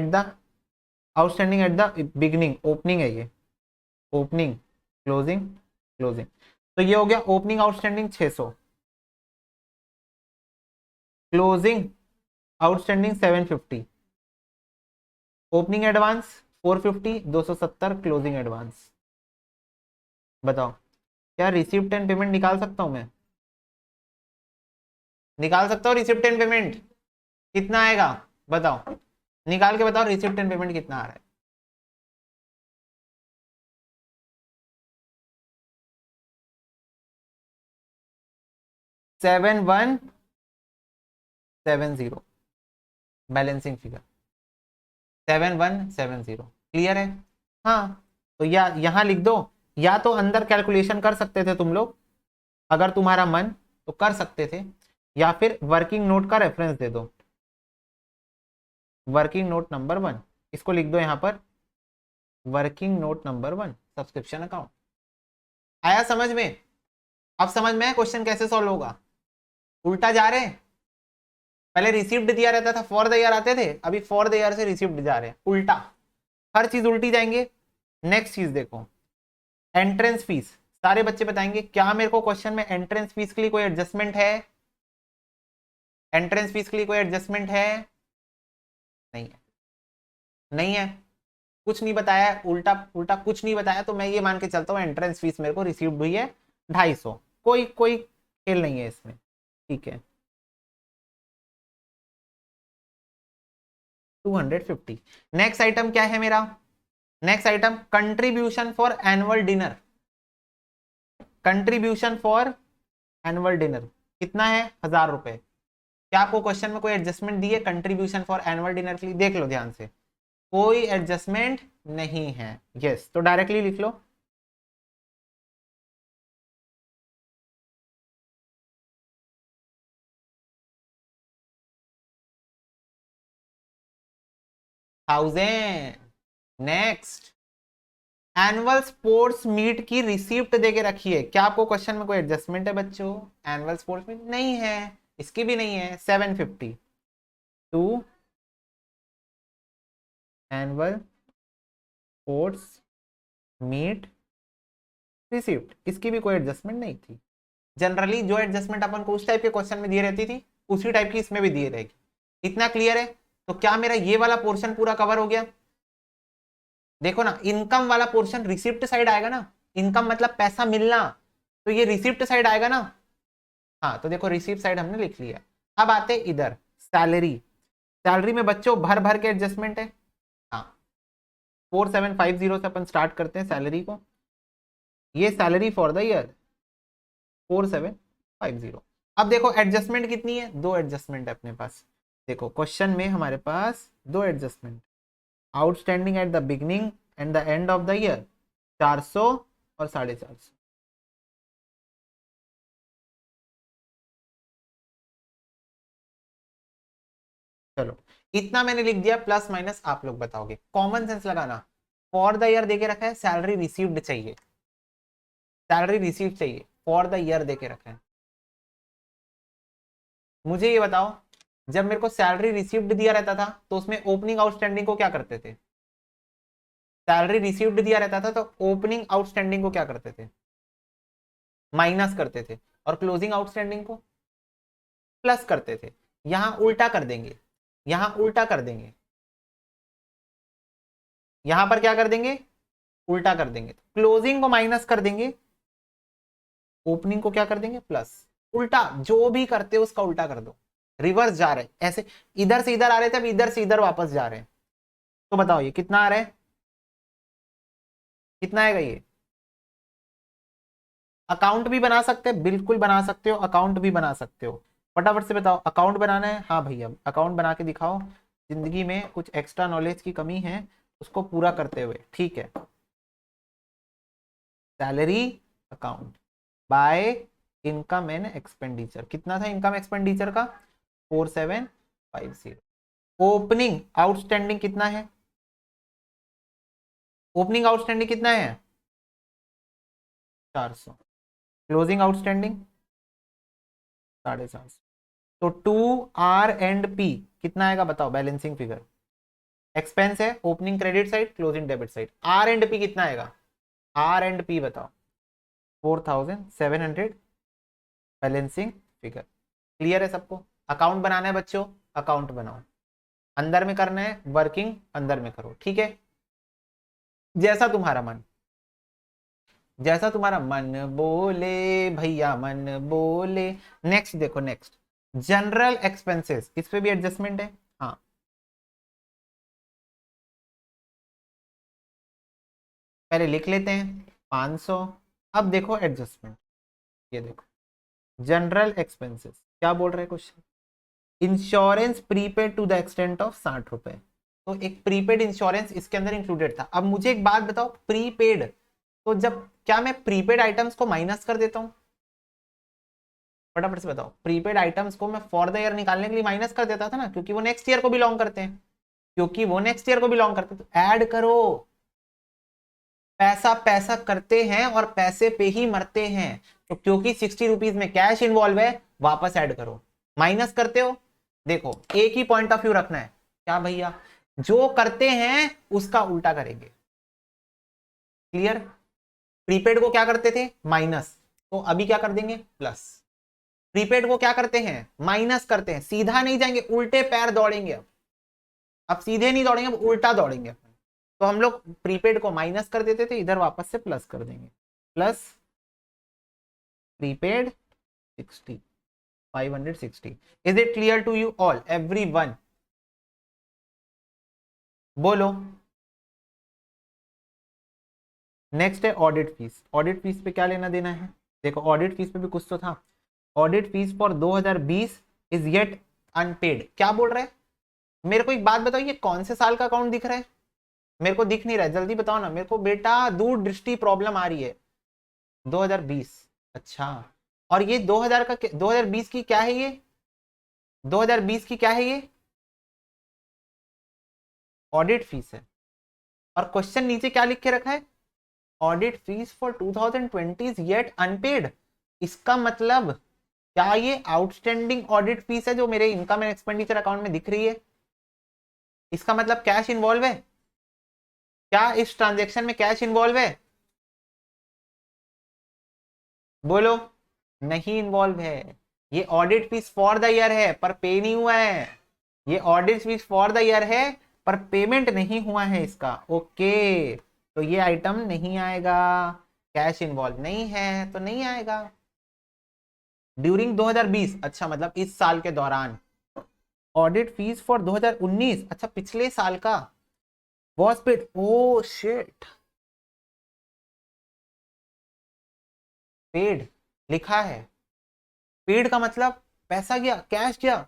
at the beginning opening है ये, ओपनिंग क्लोजिंग क्लोजिंग। तो ये हो गया opening outstanding 600, closing outstanding 750, opening advance 450, 270 closing advance. बताओ, क्या रिसिप्ट एंड पेमेंट निकाल सकता हूं मैं? निकाल सकता हूँ रिसिप्ट एंड पेमेंट? कितना आएगा बताओ, निकाल के बताओ रिसिप्ट एंड पेमेंट कितना आ रहा है। 7170 बैलेंसिंग फिगर, 7170। क्लियर है? हाँ, तो या यहां लिख दो, या तो अंदर कैलकुलेशन कर सकते थे तुम लोग, अगर तुम्हारा मन तो कर सकते थे, या फिर वर्किंग नोट का रेफरेंस दे दो। वर्किंग नोट नंबर 1 इसको लिख दो यहां पर, working note number 1 subscription account. आया समझ में? अब समझ में क्वेश्चन कैसे सॉल्व होगा। उल्टा जा रहे हैं, पहले रिसीव्ड दिया रहता था फॉर द ईयर आते थे, अभी फॉर द ईयर से रिसीव्ड जा रहे हैं, उल्टा। हर चीज उल्टी जाएंगे। नेक्स्ट चीज देखो, एंट्रेंस फीस। सारे बच्चे बताएंगे क्या मेरे को क्वेश्चन में एंट्रेंस फीस के लिए कोई एडजस्टमेंट है? एंट्रेंस फीस के लिए कोई एडजस्टमेंट है? नहीं है, नहीं है, कुछ नहीं बताया, उल्टा उल्टा कुछ नहीं बताया, तो मैं ये मान के चलता हूँ एंट्रेंस फीस मेरे को रिसीव्ड हुई है 250। कोई कोई खेल नहीं है इसमें। ठीक है, 250। नेक्स्ट आइटम क्या है मेरा? Next item contribution for annual dinner. Contribution for annual dinner कितना है? 1,000 रुपए। क्या आपको क्वेश्चन में कोई एडजस्टमेंट दी है कंट्रीब्यूशन फॉर एनुअल डिनर के लिए? देख लो ध्यान से, कोई एडजस्टमेंट नहीं है। यस, तो डायरेक्टली लिख लो, thousand. Next, annual sports meet की रिसीप्ट देके रखी है। क्या आपको क्वेश्चन में कोई एडजस्टमेंट है बच्चों? एनुअल स्पोर्ट्स मीट नहीं है, इसकी भी नहीं है। 750 to annual sports meet receipt, इसकी भी कोई एडजस्टमेंट नहीं थी। जनरली जो एडजस्टमेंट अपन को उस टाइप के क्वेश्चन में दिए रहती थी, उसी टाइप की इसमें भी दिए रहेगी। इतना क्लियर है? तो क्या मेरा ये वाला पोर्शन पूरा कवर हो गया? देखो ना, इनकम वाला पोर्शन रिसिप्ट साइड आएगा ना, इनकम मतलब पैसा मिलना, तो ये रिसिप्ट साइड आएगा ना। हाँ, तो देखो रिसिप्ट साइड हमने लिख लिया। अब आते इधर सैलरी। सैलरी में बच्चों भर भर के एडजस्टमेंट है। हाँ, 4750 से अपन स्टार्ट करते हैं सैलरी को। ये सैलरी फॉर द ईयर 4750। अब देखो एडजस्टमेंट कितनी है? दो एडजस्टमेंट है अपने पास। देखो क्वेश्चन में हमारे पास दो adjustment, outstanding at the beginning and the end of the year 400 और 450। चलो इतना मैंने लिख दिया, प्लस माइनस आप लोग बताओगे, कॉमन सेंस लगाना। फॉर द ईयर देके रखा है, सैलरी रिसीव्ड चाहिए, सैलरी रिसीव चाहिए, फॉर द ईयर देके रखा है। मुझे ये बताओ, जब मेरे को सैलरी रिसीव्ड दिया रहता था तो उसमें ओपनिंग आउटस्टैंडिंग को क्या करते थे? सैलरी रिसीव्ड दिया रहता था तो ओपनिंग आउटस्टैंडिंग को क्या करते थे? माइनस करते थे। और क्लोजिंग आउटस्टैंडिंग को प्लस करते थे। यहां उल्टा कर देंगे, यहां उल्टा कर देंगे, यहां पर क्या कर देंगे? उल्टा कर देंगे। क्लोजिंग को माइनस कर देंगे, ओपनिंग को क्या कर देंगे? प्लस। उल्टा, जो भी करते हो उसका उल्टा कर दो। रिवर्स जा रहे हैं ऐसे, इधर से इधर आ रहे थे, अब इधर से इधर वापस जा रहे हैं। तो बताओ ये कितना आ रहा है? कितना आएगा ये? अकाउंट भी बना सकते हैं, बिल्कुल बना सकते हो, अकाउंट भी बना सकते हो। फटाफट से बताओ, अकाउंट बनाना है? हाँ भैया, अकाउंट बना के दिखाओ। जिंदगी में कुछ एक्स्ट्रा नॉलेज की कमी है, उसको पूरा करते हुए, ठीक है। Salary account by income and expenditure, कितना था इनकम एक्सपेंडिचर का? 4750। ओपनिंग आउटस्टैंडिंग कितना है? ओपनिंग आउटस्टैंडिंग कितना है? 400। Closing outstanding 450। तो 2R&P कितना आएगा बताओ, बैलेंसिंग फिगर। एक्सपेंस है, opening credit side, closing debit side. R&P कितना आएगा? R&P बताओ। 4700 बैलेंसिंग फिगर। क्लियर है सबको? अकाउंट बनाना है बच्चों, अकाउंट बनाओ। अंदर में करना है वर्किंग, अंदर में करो, ठीक है। जैसा तुम्हारा मन, जैसा तुम्हारा मन बोले भैया, मन बोले। नेक्स्ट देखो, नेक्स्ट जनरल एक्सपेंसेस, इस पे भी एडजस्टमेंट है। हाँ, पहले लिख लेते हैं 500। अब देखो एडजस्टमेंट, ये देखो जनरल एक्सपेंसेस क्या बोल रहे हैं question. Insurance prepaid to the extent of 60 रुपए। तो एक प्रीपेड इंश्योरेंस इसके अंदर इंक्लूडेड था। अब मुझे एक बात बताओ, प्रीपेड, तो जब क्या मैं प्रीपेड आइटम्स को माइनस कर देता हूं? फटाफट से बताओ, प्रीपेड आइटम्स को मैं फॉर द ईयर निकालने के लिए माइनस कर देता था ना, क्योंकि वो नेक्स्ट ईयर को बिलोंग करते हैं, क्योंकि वो नेक्स्ट ईयर को बिलोंग करते हैं। तो ऐड करो, पैसा पैसा करते हैं और पैसे पे ही मरते हैं। तो क्योंकि 60 रुपीज में कैश इन्वॉल्व है, वापस ऐड करो। माइनस करते हो, देखो एक ही पॉइंट ऑफ व्यू रखना है, क्या भैया, जो करते हैं उसका उल्टा करेंगे। क्लियर? प्रीपेड को क्या करते थे? माइनस, तो अभी क्या कर देंगे? प्लस। प्रीपेड को क्या करते हैं? माइनस करते हैं, सीधा नहीं जाएंगे, उल्टे पैर दौड़ेंगे। अब सीधे नहीं दौड़ेंगे, अब उल्टा दौड़ेंगे। तो हम लोग प्रीपेड को माइनस कर देते थे, इधर वापस से प्लस कर देंगे। Plus prepaid 60, 560। Is it clear to you all, everyone? बोलो। नेक्स्ट है ऑडिट फीस। ऑडिट फीस पे क्या लेना देना है? देखो ऑडिट फीस पे भी कुछ तो था। Audit fees for 2020 is yet unpaid. क्या बोल रहे हैं? मेरे को एक बात बताओ, ये कौन से साल का अकाउंट दिख रहा है? मेरे को दिख नहीं रहा है, जल्दी बताओ ना मेरे को बेटा, दूर दृष्टि प्रॉब्लम आ रही है। 2020, अच्छा। और ये 2000 का 2020 की क्या है ये? 2020 की क्या है ये? ऑडिट फीस है। और क्वेश्चन नीचे क्या लिख के रखा है? Audit fees for 2020 is yet unpaid. इसका मतलब क्या ये आउटस्टैंडिंग ऑडिट फीस है जो मेरे इनकम एंड एक्सपेंडिचर अकाउंट में दिख रही है? इसका मतलब कैश इन्वॉल्व है? क्या इस ट्रांजेक्शन में कैश इन्वॉल्व है? बोलो। नहीं इन्वॉल्व है। ये audit fees for the year है पर पे नहीं हुआ है। ये audit fees for the year है पर पेमेंट नहीं हुआ है इसका। ओके, तो ये आइटम नहीं आएगा, कैश इन्वॉल्व नहीं है तो नहीं आएगा। ड्यूरिंग 2020, अच्छा मतलब इस साल के दौरान। ऑडिट फीस फॉर 2019, अच्छा पिछले साल का। Was paid, oh shit, paid लिखा है। पेड का मतलब पैसा गया, कैश गया।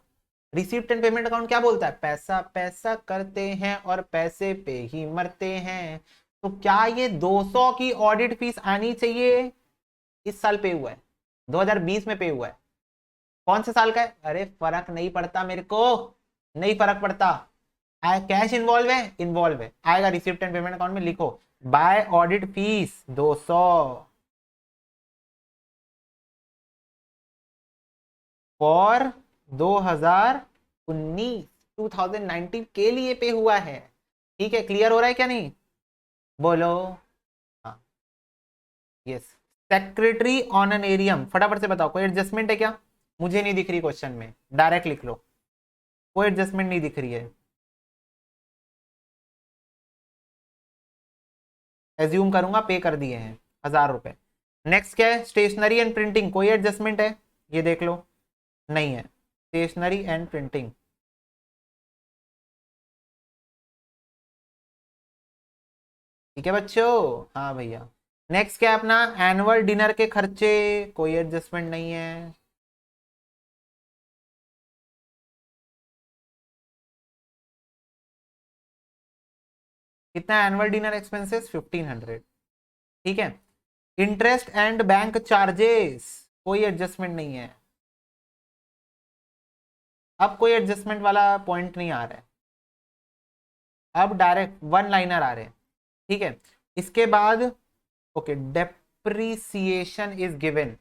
रिसीप्ट एंड पेमेंट अकाउंट क्या बोलता है? पैसा पैसा करते हैं और पैसे पे ही मरते हैं। तो क्या ये 200 की ऑडिट फीस आनी चाहिए? इस साल पे हुआ है, 2020 में पे हुआ है। कौन से साल का है? अरे फर्क नहीं पड़ता मेरे को, नहीं फर्क पड़ता। कैश इन्वॉल्व है, इन्वॉल्व है, आएगा रिसिप्ट एंड पेमेंट अकाउंट में, लिखो बाय ऑडिट फीस 200 फॉर 2019 2019 के लिए पे हुआ है। ठीक है, क्लियर हो रहा है क्या नहीं? बोलो। हाँ, यस। सेक्रेटरी ऑनरेरियम, फटाफट से बताओ कोई एडजस्टमेंट है क्या? मुझे नहीं दिख रही क्वेश्चन में, डायरेक्ट लिख लो, कोई एडजस्टमेंट नहीं दिख रही है। एज्यूम करूंगा पे कर दिए हैं 1000 रुपए। नेक्स्ट क्या है? स्टेशनरी एंड प्रिंटिंग, कोई एडजस्टमेंट है? ये देख लो, नहीं है। स्टेशनरी एंड प्रिंटिंग, ठीक है बच्चों। हाँ भैया। नेक्स्ट क्या है अपना? एनुअल डिनर के खर्चे, कोई एडजस्टमेंट नहीं है। कितना एनुअल डिनर एक्सपेंसेस? 1500। ठीक है। इंटरेस्ट एंड बैंक चार्जेस, कोई एडजस्टमेंट नहीं है। अब कोई एडजस्टमेंट वाला पॉइंट नहीं आ रहा है, अब डायरेक्ट वन लाइनर आ रहे हैं। ठीक है। इसके बाद okay, depreciation is given.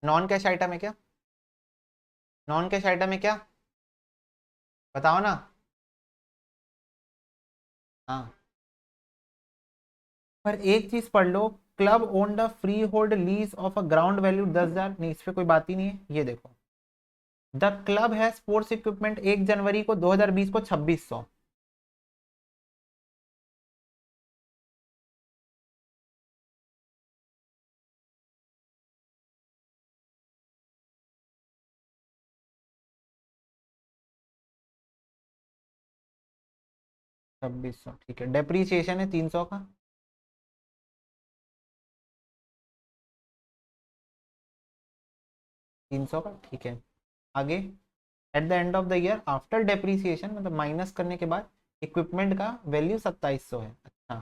Non cash item है क्या? नॉन कैश आइटम है क्या? बताओ ना। हाँ, पर एक चीज पढ़ लो, club own the freehold lease of a ground value 10,000, नहीं इस पे कोई बात ही नहीं है। ये देखो, द क्लब है स्पोर्ट्स इक्विपमेंट 1 जनवरी को 2020 को 2600। छब्बीस सौ, ठीक है। डेप्रीसिएशन है 300 का, 300 का, ठीक है। आगे, eight the end of the year after depreciation, मतलब माइनस करने के बाद इक्विपमेंट का वैल्यू 2700 है। अच्छा,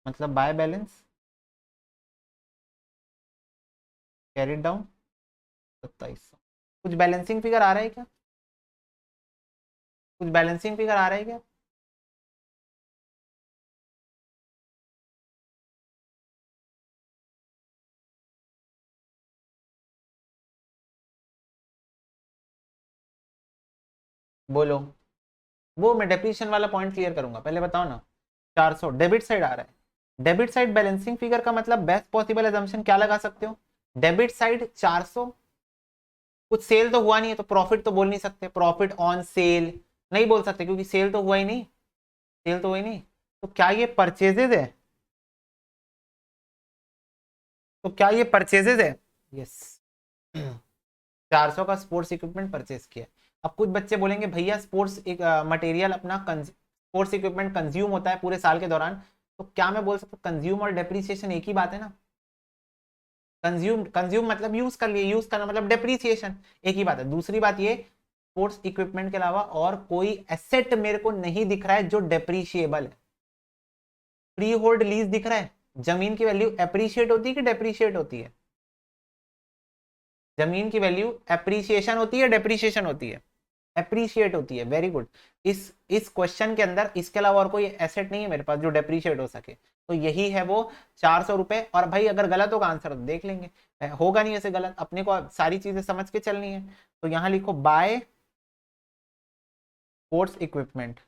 मतलब बाय बैलेंस कैरिड डाउन 2700। कुछ बैलेंसिंग फिगर आ रहा है क्या? कुछ बैलेंसिंग फिगर आ रहा है क्या? बोलो। वो मैं डेप्रीशिएशन वाला पॉइंट क्लियर करूंगा, पहले बताओ ना। 400 डेबिट साइड आ रहा है। डेबिट साइड बैलेंसिंग फिगर का मतलब बेस्ट पॉसिबल एजम्पशन क्या लगा सकते हो? डेबिट साइड 400, कुछ सेल तो हुआ नहीं है तो प्रॉफिट तो बोल नहीं सकते, प्रॉफिट ऑन सेल नहीं बोल सकते क्योंकि सेल तो हुआ ही नहीं, सेल तो हुई नहीं। तो क्या ये परचेजेज है? तो क्या ये परचेजेज है? यस। 400 का स्पोर्ट्स इक्विपमेंट परचेज किया। अब कुछ बच्चे बोलेंगे भैया स्पोर्ट्स एक मटेरियल अपना स्पोर्ट्स इक्विपमेंट कंज्यूम होता है पूरे साल के दौरान, तो क्या मैं बोल सकता हूँ कंज्यूम और डेप्रीसिएशन एक ही बात है ना? कंज्यूम, कंज्यूम मतलब यूज कर लिए, यूज करना मतलब डेप्रीसिएशन, एक ही बात है। दूसरी बात ये, स्पोर्ट्स इक्विपमेंट के अलावा और कोई एसेट मेरे को नहीं दिख रहा है जो डेप्रीशिएबल है। फ्री होल्ड लीज दिख रहा है, जमीन की वैल्यू एप्रिशिएट होती है कि डेप्रीशिएट होती है? जमीन की वैल्यू एप्रिसिएशन होती है, डेप्रीशिएशन होती है? एप्रिशिएट होती है, वेरी गुड। इस क्वेश्चन के अंदर इसके अलावा और कोई एसेट नहीं है मेरे पास जो डेप्रीशिएट हो सके, तो यही है वो 400 रुपए। और भाई अगर गलत होगा आंसर तो देख लेंगे, होगा नहीं ऐसे गलत, अपने को सारी चीजें समझ के चलनी है। तो यहाँ लिखो बाय स्पोर्ट्स इक्विपमेंट,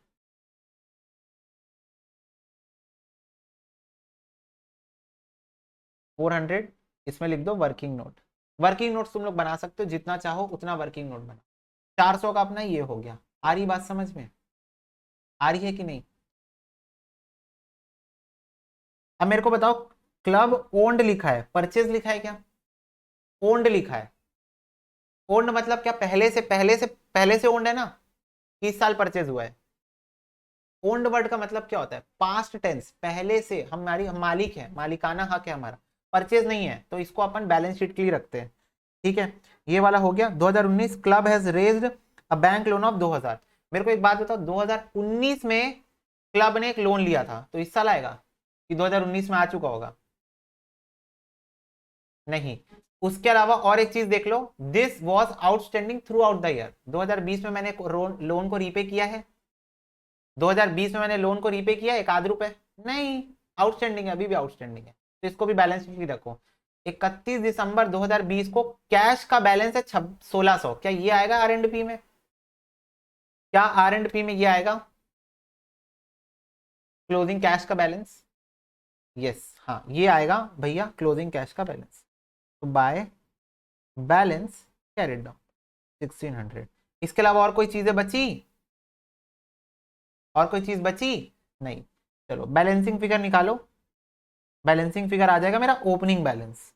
400। इसमें लिख दो वर्किंग नोट। वर्किंग नोट तुम लोग बना सकते हो जितना चाहो उतना वर्किंग नोट बना। 400 का अपना ये हो गया। आ रही बात समझ में? आ रही है कि नहीं? अब मेरे को बताओ, क्लब ओन्ड लिखा है, परचेज लिखा है क्या? ओन्ड लिखा है। ओन्ड मतलब क्या? पहले से ओन्ड है ना, 30 साल परचेज हुआ है। ओन्ड वर्ड का मतलब क्या होता है? पास्ट टेंस, पहले से हमारी, हम मालिक है, मालिकाना हक है हमारा। परचेज नहीं है तो इसको अपन बैलेंस शीट के लिए रखते हैं। ठीक है, ये वाला हो गया। 2019 club has raised a bank loan of 2000। मेरे को एक बात बताओ, 2019 में क्लब ने एक लोन लिया था, तो इस साल आएगा कि 2019 में आ चुका होगा? नहीं, उसके अलावा और एक चीज देख लो, this was outstanding throughout the year. 2020 में मैंने लोन को रीपे किया है, 2020 में मैंने लोन को रीपे किया एक आध रुपए नहीं, आउटस्टैंडिंग है, अभी भी आउटस्टैंडिंग है, तो इसको भी बैलेंस शीट में रखो। 31 दिसंबर 2020 को कैश का बैलेंस है 1600, क्या ये आएगा आर एंड पी में? क्या आर एंड पी में ये आएगा क्लोजिंग कैश का बैलेंस? यस, हाँ ये आएगा भैया क्लोजिंग कैश का बैलेंस। तो बाय बैलेंस कैरिड डाउन 1600। इसके अलावा और कोई चीजें बची? और कोई चीज बची नहीं। चलो बैलेंसिंग फिगर निकालो। बैलेंसिंग फिगर आ जाएगा मेरा ओपनिंग बैलेंस,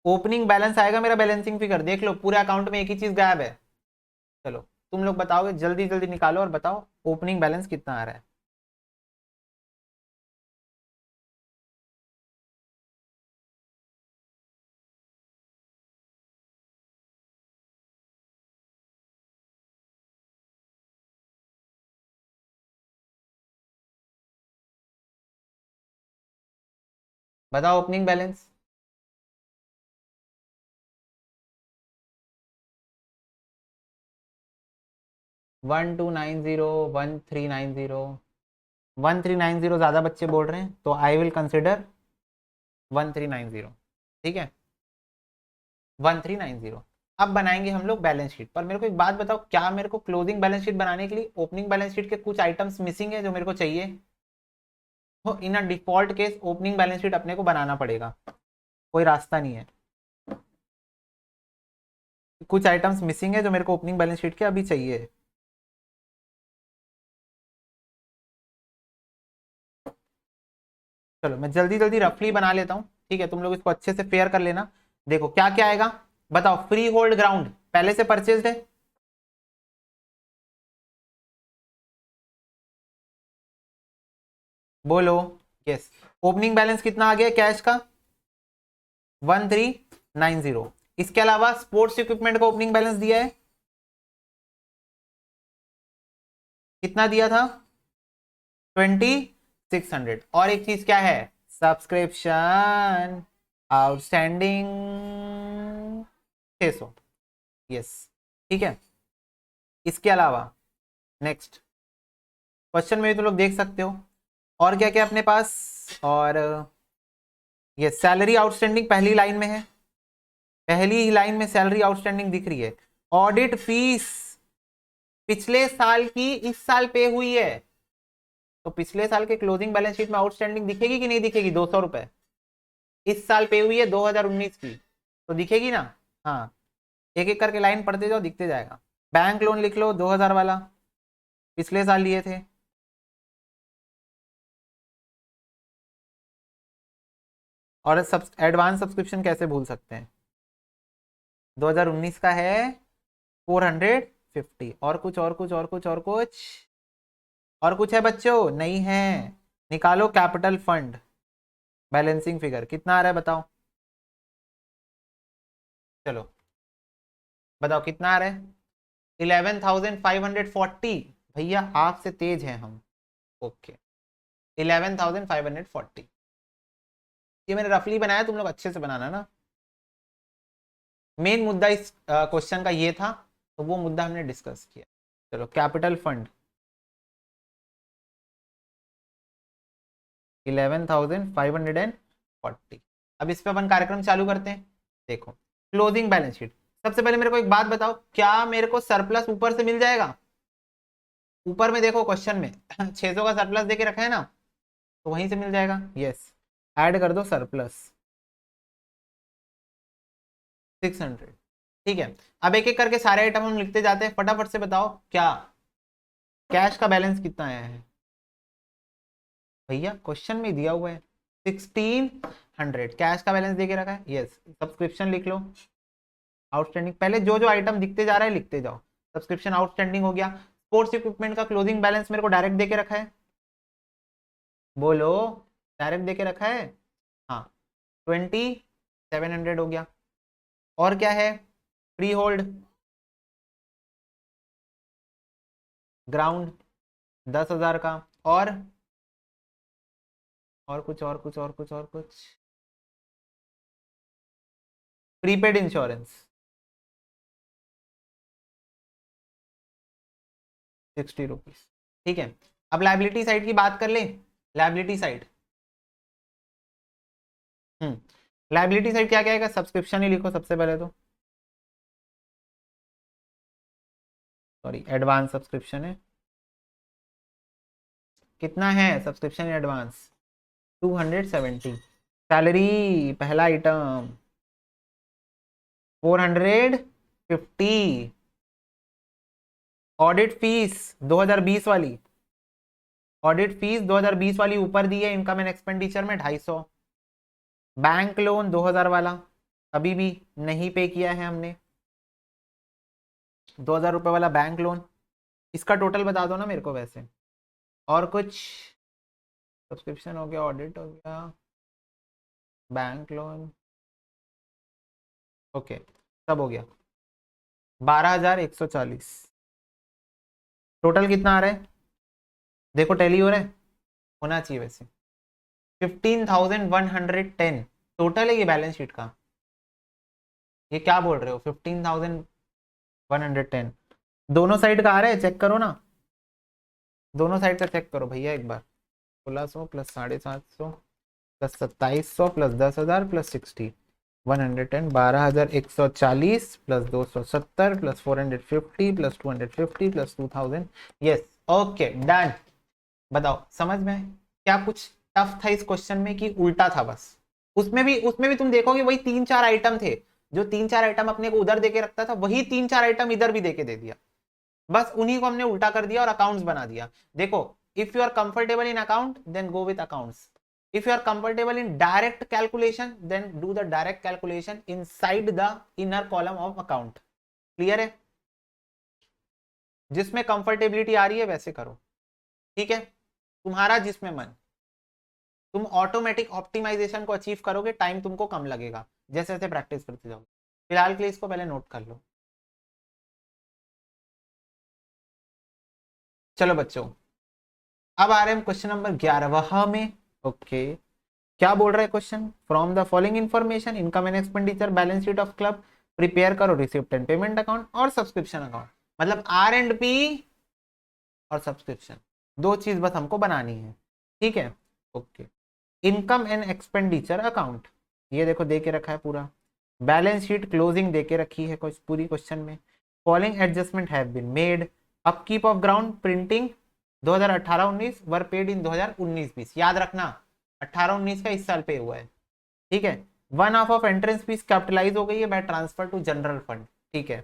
ओपनिंग बैलेंस आएगा मेरा बैलेंसिंग फिगर। देख लो पूरे अकाउंट में एक ही चीज गायब है। चलो तुम लोग बताओगे, जल्दी जल्दी निकालो और बताओ ओपनिंग बैलेंस कितना आ रहा है। बताओ ओपनिंग बैलेंस। 1290, 1390, 1390 ज्यादा बच्चे बोल रहे हैं तो आई विल कंसिडर 1390। ठीक है 1390। अब बनाएंगे हम लोग बैलेंस शीट। पर मेरे को एक बात बताओ, क्या मेरे को क्लोजिंग बैलेंस शीट बनाने के लिए ओपनिंग बैलेंस शीट के कुछ आइटम्स मिसिंग है जो मेरे को चाहिए? तो in a default case opening balance sheet अपने को बनाना पड़ेगा, कोई रास्ता नहीं है। कुछ आइटम्स मिसिंग है जो मेरे को ओपनिंग बैलेंस शीट के अभी चाहिए। चलो मैं जल्दी जल्दी रफली बना लेता हूँ, ठीक है, तुम लोग इसको अच्छे से फेयर कर लेना। देखो क्या क्या आएगा, बताओ। फ्री होल्ड ग्राउंड पहले से परचेज्ड है, बोलो। यस। ओपनिंग बैलेंस कितना आ गया कैश का? 1390। इसके अलावा स्पोर्ट्स इक्विपमेंट का ओपनिंग बैलेंस दिया है, कितना दिया था? 2600। और एक चीज क्या है? Subscription outstanding 600। यस ठीक है। इसके अलावा नेक्स्ट क्वेश्चन में भी तुम लोग देख सकते हो और क्या क्या अपने पास। और ये सैलरी आउटस्टैंडिंग पहली लाइन में है, पहली ही लाइन में सैलरी आउटस्टैंडिंग दिख रही है। ऑडिट फीस पिछले साल की इस साल पे हुई है, तो पिछले साल के क्लोजिंग बैलेंस शीट में आउटस्टैंडिंग दिखेगी कि नहीं दिखेगी? 200 रुपए इस साल पे हुई है 2019 की, तो दिखेगी ना? हाँ, एक एक करके लाइन पढ़ते जाओ दिखते जाएगा। बैंक लोन लिख लो 2000 वाला, पिछले साल लिए थे। और एडवांस सब्सक्रिप्शन कैसे भूल सकते हैं, 2019 का है 450। और कुछ और कुछ और कुछ और कुछ और कुछ है बच्चों? नहीं है। निकालो कैपिटल फंड बैलेंसिंग फिगर कितना आ रहा है बताओ। चलो बताओ कितना आ रहा है? 11,540। भैया आपसे तेज हैं हम। ओके 11,540। ये मैंने रफली बनाया, तुम लोग अच्छे से बनाना ना। मेन मुद्दा इस क्वेश्चन का ये था, तो वो मुद्दा हमने डिस्कस किया। चलो कैपिटल फंड 11,540। अब इस पे अपन कार्यक्रम चालू करते हैं। देखो क्लोजिंग बैलेंस शीट, सबसे पहले मेरे को एक बात बताओ, क्या मेरे को सरप्लस ऊपर से मिल जाएगा? ऊपर में देखो क्वेश्चन में 600 का सरप्लस देके रखा है ना, तो वहीं से मिल जाएगा। यस, ऐड कर दो सरप्लस 600। ठीक है, अब एक एक करके सारे आइटम हम लिखते जाते हैं, फटाफट से बताओ क्या कैश का बैलेंस कितना आया है? भैया क्वेश्चन में दिया हुआ है 1600 कैश का बैलेंस देके रखा है। यस, सब्सक्रिप्शन लिख लो आउटस्टैंडिंग, पहले जो जो आइटम दिखते जा रहा है लिखते जाओ। सब्सक्रिप्शन आउटस्टैंडिंग हो गया। स्पोर्ट्स इक्विपमेंट का क्लोजिंग बैलेंस मेरे को डायरेक्ट देके रखा है, बोलो। डायरेक्ट देके रखा है, हाँ 2700 हो गया। और क्या है? फ्री होल्ड ग्राउंड 10,000 का। और कुछ और कुछ और कुछ और कुछ प्रीपेड इंश्योरेंस 60 रुपीज। ठीक है, अब लाइबिलिटी साइड की बात कर ले। लाइबिलिटी साइड, लाइबिलिटी साइड क्या क्या है? सब्सक्रिप्शन ही लिखो सबसे पहले तो, सॉरी एडवांस सब्सक्रिप्शन है। कितना है सब्सक्रिप्शन एडवांस? 270। सैलरी पहला आइटम 450। ऑडिट फीस 2020 वाली, ऑडिट फीस 2020 वाली ऊपर दी है इनकम एंड एक्सपेंडिचर में 250। बैंक लोन 2000 वाला अभी भी नहीं पे किया है हमने, 2000 रुपये वाला बैंक लोन। इसका टोटल बता दो ना मेरे को वैसे। और कुछ? सब्सक्रिप्शन हो गया, ऑडिट हो गया, बैंक लोन, ओके सब हो गया। 12,140। टोटल कितना आ रहा है? देखो टैली हो रहा है, होना चाहिए वैसे। 15,110 टोटल है ये बैलेंस शीट का। ये क्या बोल रहे हो? 15,110 दोनों साइड का आ रहा है, चेक करो ना, दोनों साइड का चेक करो भैया एक बार। 1600 plus 750 plus 2700 plus 10,000 plus 60, 110, 12,140 plus 270 plus 450 plus 250 plus 2000। Yes, okay done. बताओ समझ में? क्या कुछ टफ था इस क्वेश्चन में कि उल्टा था बस? उसमें भी तुम देखोगे वही 3-4 आइटम थे, जो 3-4 आइटम अपने को उधर देके रखता था वही 3-4 आइटम इधर भी देके दे दिया, बस उन्हीं को हमने उल्टा कर दिया और अकाउंट्स बना दिया। देखो, if you are comfortable in account then go with accounts, if you are comfortable in direct calculation then do the direct calculation inside the inner column of account। Clear है? जिसमें कंफर्टेबिलिटी आ रही है वैसे करो, ठीक है, तुम्हारा जिसमें मन। तुम ऑटोमेटिक ऑप्टिमाइजेशन को अचीव करोगे, टाइम तुमको कम लगेगा जैसे जैसे प्रैक्टिस करते जाओ। फिलहाल के लिए इसको पहले नोट कर लो। चलो बच्चों, अब आ रहे हैं क्वेश्चन नंबर 11 में। ओके, क्या बोल रहा है question? From the following information income and expenditure balance sheet of club prepare करो रिसिप्ट एंड पेमेंट अकाउंट और सब्सक्रिप्शन अकाउंट। मतलब आर एंड पी और सब्सक्रिप्शन, दो चीज बस हमको बनानी है, ठीक है। Okay, income and expenditure account ये देखो दे के रखा है पूरा, बैलेंस शीट क्लोजिंग दे के रखी है कुछ पूरी क्वेश्चन में। Following adjustment have been made, upkeep of ground printing 2018-19 were paid in 2019-20। याद रखना 18-19 का इस साल पे हुआ है, ठीक है। One half of entrance fees capitalize हो गई है by transfer to general fund, ठीक है।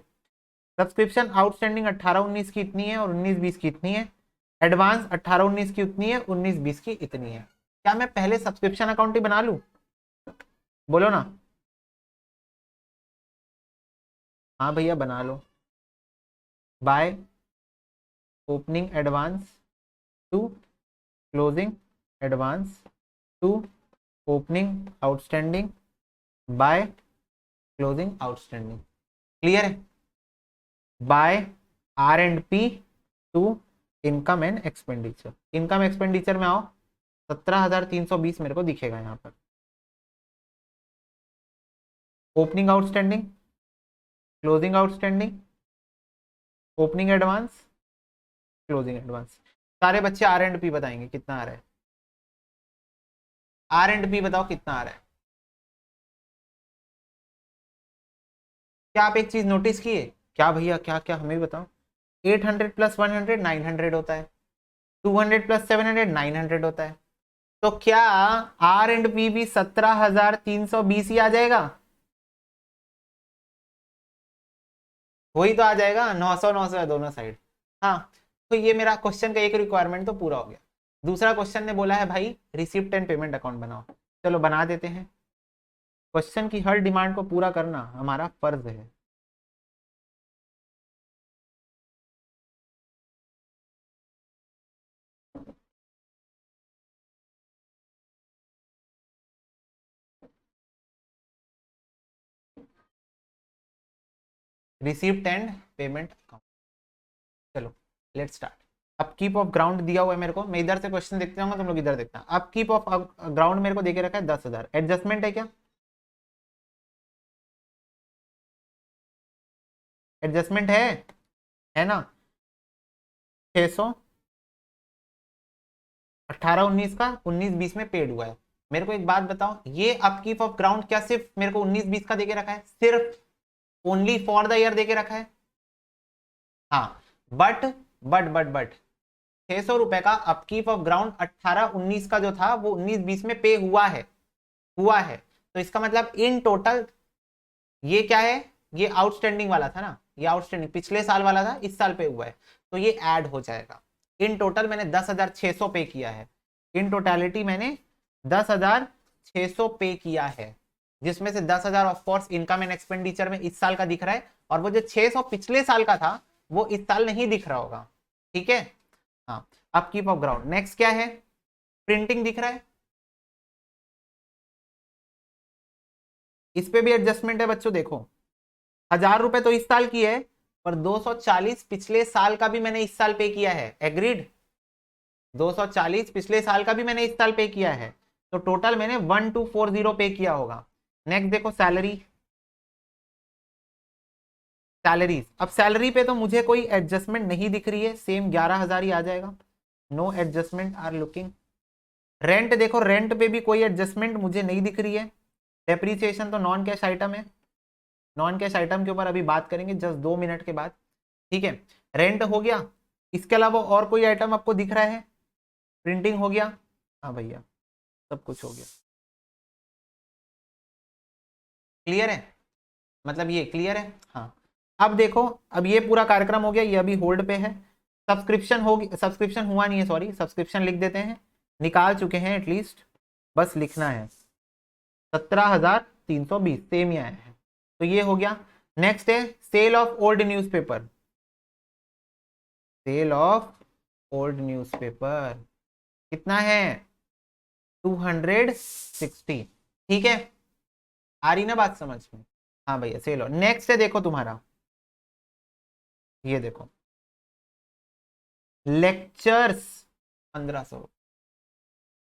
सब्सक्रिप्शन आउटस्टैंडिंग 18-19 की इतनी है और 19-20 की इतनी है। एडवांस 18-19 की उतनी है, 19-20 की इतनी है। क्या मैं पहले सब्सक्रिप्शन अकाउंट ही बना लूं? बोलो ना। हाँ भैया बना लो। By opening advance to closing advance to opening outstanding by closing outstanding. Clear है? By R and P to income and expenditure. Income expenditure में आओ, 17,320 मेरे को दिखेगा यहाँ पर। Opening outstanding, closing outstanding, opening advance, closing advance. सारे बच्चे आर एंड पी बताएंगे कितना आ रहा है। आर एंड पी बताओ कितना आ रहा है। क्या आप एक चीज नोटिस किए? क्या भैया क्या क्या हमें भी बताओ। 800 प्लस 100 900 होता है, 200 प्लस 700 900 होता है। तो क्या आर एंड पी भी 17,320 ही आ जाएगा? वही तो आ जाएगा, 900 है दोनों साइड। हाँ, तो ये मेरा क्वेश्चन का एक रिक्वायरमेंट तो पूरा हो गया। दूसरा क्वेश्चन ने बोला है भाई रिसिप्ट एंड पेमेंट अकाउंट बनाओ, चलो बना देते हैं। क्वेश्चन की हर डिमांड को पूरा करना हमारा फर्ज है। रिसिप्ट एंड पेमेंट अकाउंट, चलो let's start. Upkeep of ground दिया हुआ है मेरे को, मैं इधर से क्वेश्चन देखते जाऊंगा, तुम लोग इधर देखना। अपकीप ऑफ ग्राउंड मेरे को देके रखा है 10,000। एडजस्टमेंट है क्या? एडजस्टमेंट है ना। 600, 18-19 का 19-20 में पेड हुआ है। मेरे को एक बात बताओ, ये अपकीप ऑफ ग्राउंड क्या सिर्फ मेरे को 19-20 का देके रखा है? सिर्फ ओनली फॉर द ईयर देके रखा है। हाँ, बट 600 रुपए का अपकीप ऑफ ग्राउंड 18-19 का जो था वो 19-20 में पे हुआ है। तो इसका मतलब इन टोटल ये क्या है, ये आउटस्टैंडिंग वाला था ना, ये आउटस्टैंडिंग पिछले साल वाला था, इस साल पे हुआ है, तो ये ऐड हो जाएगा। इन टोटल मैंने 10,600 पे किया है। इन टोटलिटी मैंने 10,600 पे किया है, जिसमें से 10,000 of course income and expenditure में इस साल का दिख रहा है, और वो जो 600 पिछले साल का था वो इस साल नहीं दिख रहा होगा। ठीक है, हाँ। Upkeep of ground. नेक्स्ट क्या है? प्रिंटिंग दिख रहा है, इस पे भी एडजस्टमेंट है बच्चों। देखो 1,000 रुपए तो इस साल की है, पर 240 पिछले साल का भी मैंने इस साल पे किया है। एग्रीड? 240 पिछले साल का भी मैंने इस साल पे किया है, तो टोटल मैंने 1240 पे किया होगा। नेक्स्ट देखो सैलरी, सैलरीज। अब सैलरी पे तो मुझे कोई एडजस्टमेंट नहीं दिख रही है, सेम 11,000 ही आ जाएगा। No adjustment are looking. Rent देखो, रेंट पे भी कोई एडजस्टमेंट मुझे नहीं दिख रही है। डेप्रीसिएशन तो नॉन कैश आइटम है, नॉन कैश आइटम के ऊपर अभी बात करेंगे जस्ट 2 मिनट के बाद। ठीक है, रेंट हो गया। इसके अलावा और कोई आइटम आपको दिख रहा है? प्रिंटिंग हो गया, हाँ भैया सब कुछ हो गया। क्लियर है? मतलब ये क्लियर है? हाँ। अब देखो, अब ये पूरा कार्यक्रम हो गया, ये अभी होल्ड पे है। सब्सक्रिप्शन होगी, सब्सक्रिप्शन हुआ नहीं है, सॉरी, सब्सक्रिप्शन लिख देते हैं, निकाल चुके हैं एटलीस्ट, बस लिखना है। 17,320 सेम ही आया है, तो ये हो गया। नेक्स्ट है sale of old newspaper. Sale of old newspaper कितना है? 260। ठीक है, आ रही ना बात समझ में? हाँ भैया सेल ऑफ। नेक्स्ट है देखो तुम्हारा, ये देखो लेक्चर्स 1,500।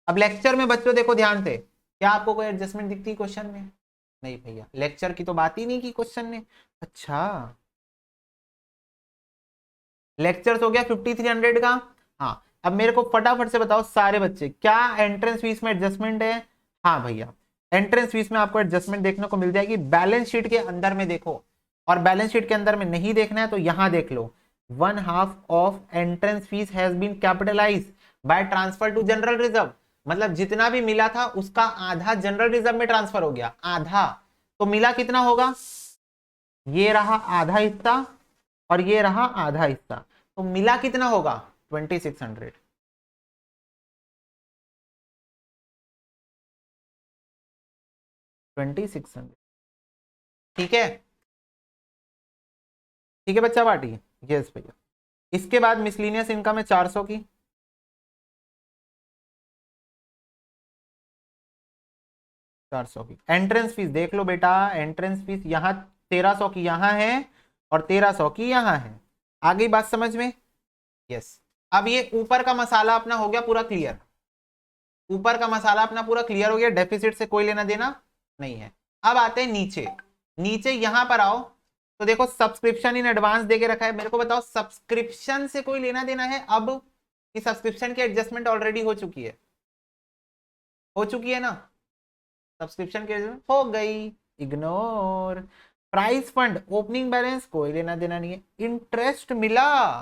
अब लेक्चर में बच्चों देखो ध्यान से, क्या आपको कोई एडजस्टमेंट दिखती है क्वेश्चन में? नहीं भैया, लेक्चर की तो बात ही नहीं की क्वेश्चन ने। अच्छा, लेक्चर्स हो गया 5,300 का। हाँ, अब मेरे को फटाफट से बताओ सारे बच्चे, क्या एंट्रेंस फीस में एडजस्टमेंट है? हाँ भैया, एंट्रेंस फीस में आपको एडजस्टमेंट देखने को मिल जाएगी। बैलेंस शीट के अंदर में देखो, और बैलेंस शीट के अंदर में नहीं देखना है तो यहां देख लो। 1/2 of entrance fees has been capitalize by transfer to general reserve. मतलब जितना भी मिला था उसका आधा जनरल रिजर्व में ट्रांसफर हो गया, आधा। तो मिला कितना होगा? ये रहा आधा हिस्सा और ये रहा आधा हिस्सा, तो मिला कितना होगा? 2,600। ठीक है, ठीक है बच्चा पार्टी। यस भैया। इसके बाद मिसलिनियस इनकम है 400 की। 400 की एंट्रेंस फीस देख लो बेटा, एंट्रेंस फीस यहाँ 1,300 की यहाँ है और 1,300 की यहाँ है। आ गई बात समझ में? यस। अब ये ऊपर का मसाला अपना हो गया पूरा क्लियर, ऊपर का मसाला अपना पूरा क्लियर हो गया, डेफिसिट से कोई लेना देना नहीं है। अब आते हैं नीचे, नीचे यहां पर आओ तो देखो सब्सक्रिप्शन इन एडवांस देके रखा है। मेरे को बताओ सब्सक्रिप्शन से कोई लेना देना है अब, कि सब्सक्रिप्शन की एडजस्टमेंट ऑलरेडी हो चुकी है? हो चुकी है ना, सब्सक्रिप्शन की एडजस्टमेंट हो गई, ignore. Price fund opening balance कोई लेना देना नहीं है। इंटरेस्ट मिला,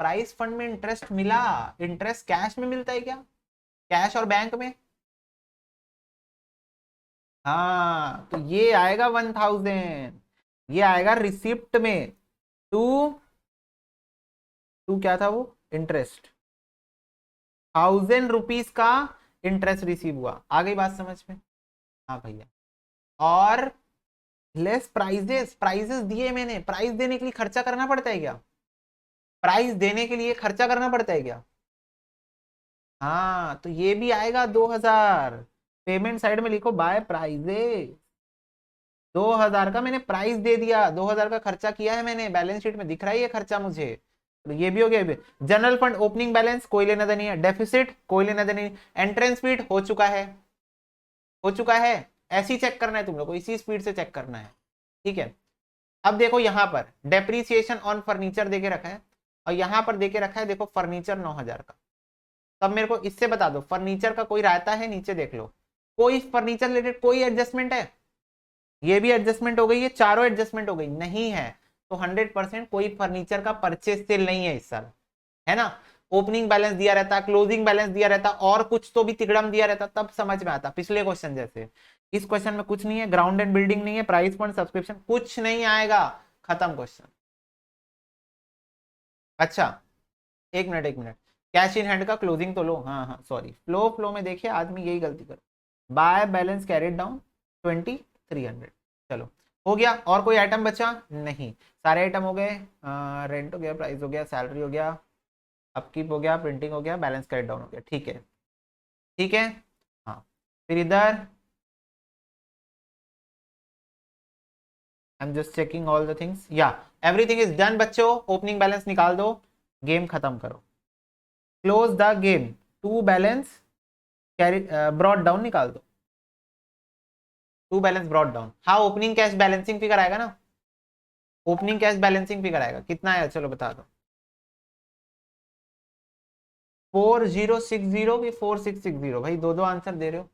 प्राइस फंड में इंटरेस्ट मिला। इंटरेस्ट कैश में मिलता है क्या? कैश और बैंक में? हाँ, तो ये आएगा 1,000, ये आएगा रिसिप्ट में। टू टू क्या था वो? इंटरेस्ट। 1,000 रुपीज का इंटरेस्ट रिसीव हुआ। आ गई बात समझ में? हाँ भैया। और लेस प्राइजेस, प्राइजेस दिए मैंने, प्राइस देने के लिए खर्चा करना पड़ता है क्या? प्राइस देने के लिए खर्चा करना पड़ता है क्या? हाँ, तो ये भी आएगा 2,000। पेमेंट साइड में लिखो बाय प्राइजेस। 2,000 का मैंने प्राइस दे दिया, 2,000 का खर्चा किया है मैंने, बैलेंस शीट में दिख रहा है ये खर्चा मुझे। तो ये भी हो गया। जनरल फंड ओपनिंग बैलेंस कोई लेना देना नहीं है, डेफिसिट कोई लेना देना नहीं, एंट्रेंस फीड हो चुका है, हो चुका है। ऐसे ही चेक करना है तुम लोग को, इसी स्पीड से चेक करना है। ठीक है, अब देखो यहाँ पर डेप्रीसिएशन ऑन फर्नीचर देके रखा है और यहाँ पर देके रखा है देखो फर्नीचर 9,000 का। तब मेरे को इससे बता दो फर्नीचर का कोई रायता है, नीचे देख लो कोई फर्नीचर रिलेटेड कोई एडजस्टमेंट है? ये भी एडजस्टमेंट हो गई, ये चारों एडजस्टमेंट हो गई, नहीं है। तो 100% कोई फर्नीचर का परचेज सेल नहीं है इस साल, है ना। ओपनिंग बैलेंस दिया रहता, क्लोजिंग बैलेंस दिया रहता और कुछ तो भी तिकड़म दिया रहता, तब समझ में आता पिछले क्वेश्चन जैसे। इस क्वेश्चन में कुछ नहीं है, ग्राउंड एंड बिल्डिंग नहीं है, प्राइस पॉइंट सब्सक्रिप्शन कुछ नहीं आएगा, खत्म क्वेश्चन। अच्छा एक मिनट एक मिनट, कैश इन हैंड का क्लोजिंग तो लो, हाँ हाँ सॉरी, फ्लो फ्लो में देखिए आदमी यही गलती कर, बाय बैलेंस कैरिड डाउन 2300। चलो हो गया। और कोई आइटम बचा? नहीं, सारे आइटम हो गए। रेंट हो गया, प्राइस हो गया, सैलरी हो गया, अपकीप हो गया, प्रिंटिंग हो गया, बैलेंस कैरिड डाउन हो गया, ठीक है ठीक है। हाँ फिर इधर I am just checking all the things, या एवरीथिंग इज डन बच्चों। ओपनिंग बैलेंस निकाल दो, गेम खत्म करो, close the game. To balance carry brought down निकाल दो, टू बैलेंस ब्रॉड डाउन। हाँ ओपनिंग कैश बैलेंसिंग फिगर आएगा ना, ओपनिंग कैश बैलेंसिंग फिगर आएगा, कितना है चलो बता दो। 4060 की 4660? भाई दो दो आंसर दे रहे हो।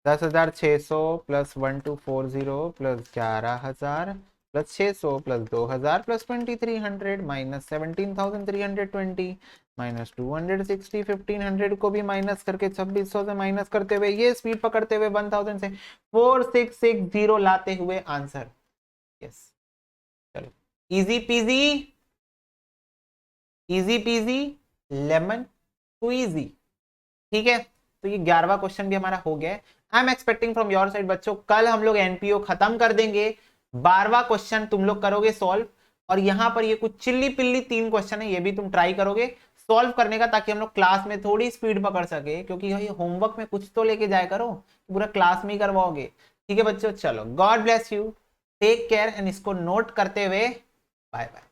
10,600 plus 1240 plus 11,000 plus 600 plus 2,000 plus 2300 minus 17,320 minus 260, 1500 को भी माइनस करके 2600 से माइनस करते हुए ये स्पीड पकड़ते हुए 1000 से 4660 लाते हुए आंसर। यस चलो, easy PG, easy peasy lemon Quizzy, ठीक है। तो ये 11वां क्वेश्चन भी हमारा हो गया है। I am expecting from your side बच्चों कल हम लोग एनपीओ खत्म कर देंगे, 12वां क्वेश्चन तुम लोग करोगे सॉल्व। और यहाँ पर ये कुछ चिल्ली पिल्ली 3 क्वेश्चन है, ये भी तुम ट्राई करोगे सॉल्व करने का, ताकि हम लोग क्लास में थोड़ी स्पीड पकड़ सके, क्योंकि ये होमवर्क में कुछ तो लेके जाया करो, पूरा क्लास में ही करवाओगे, ठीक है बच्चों। चलो God bless you, take care, and इसको नोट करते हुए बाय बाय।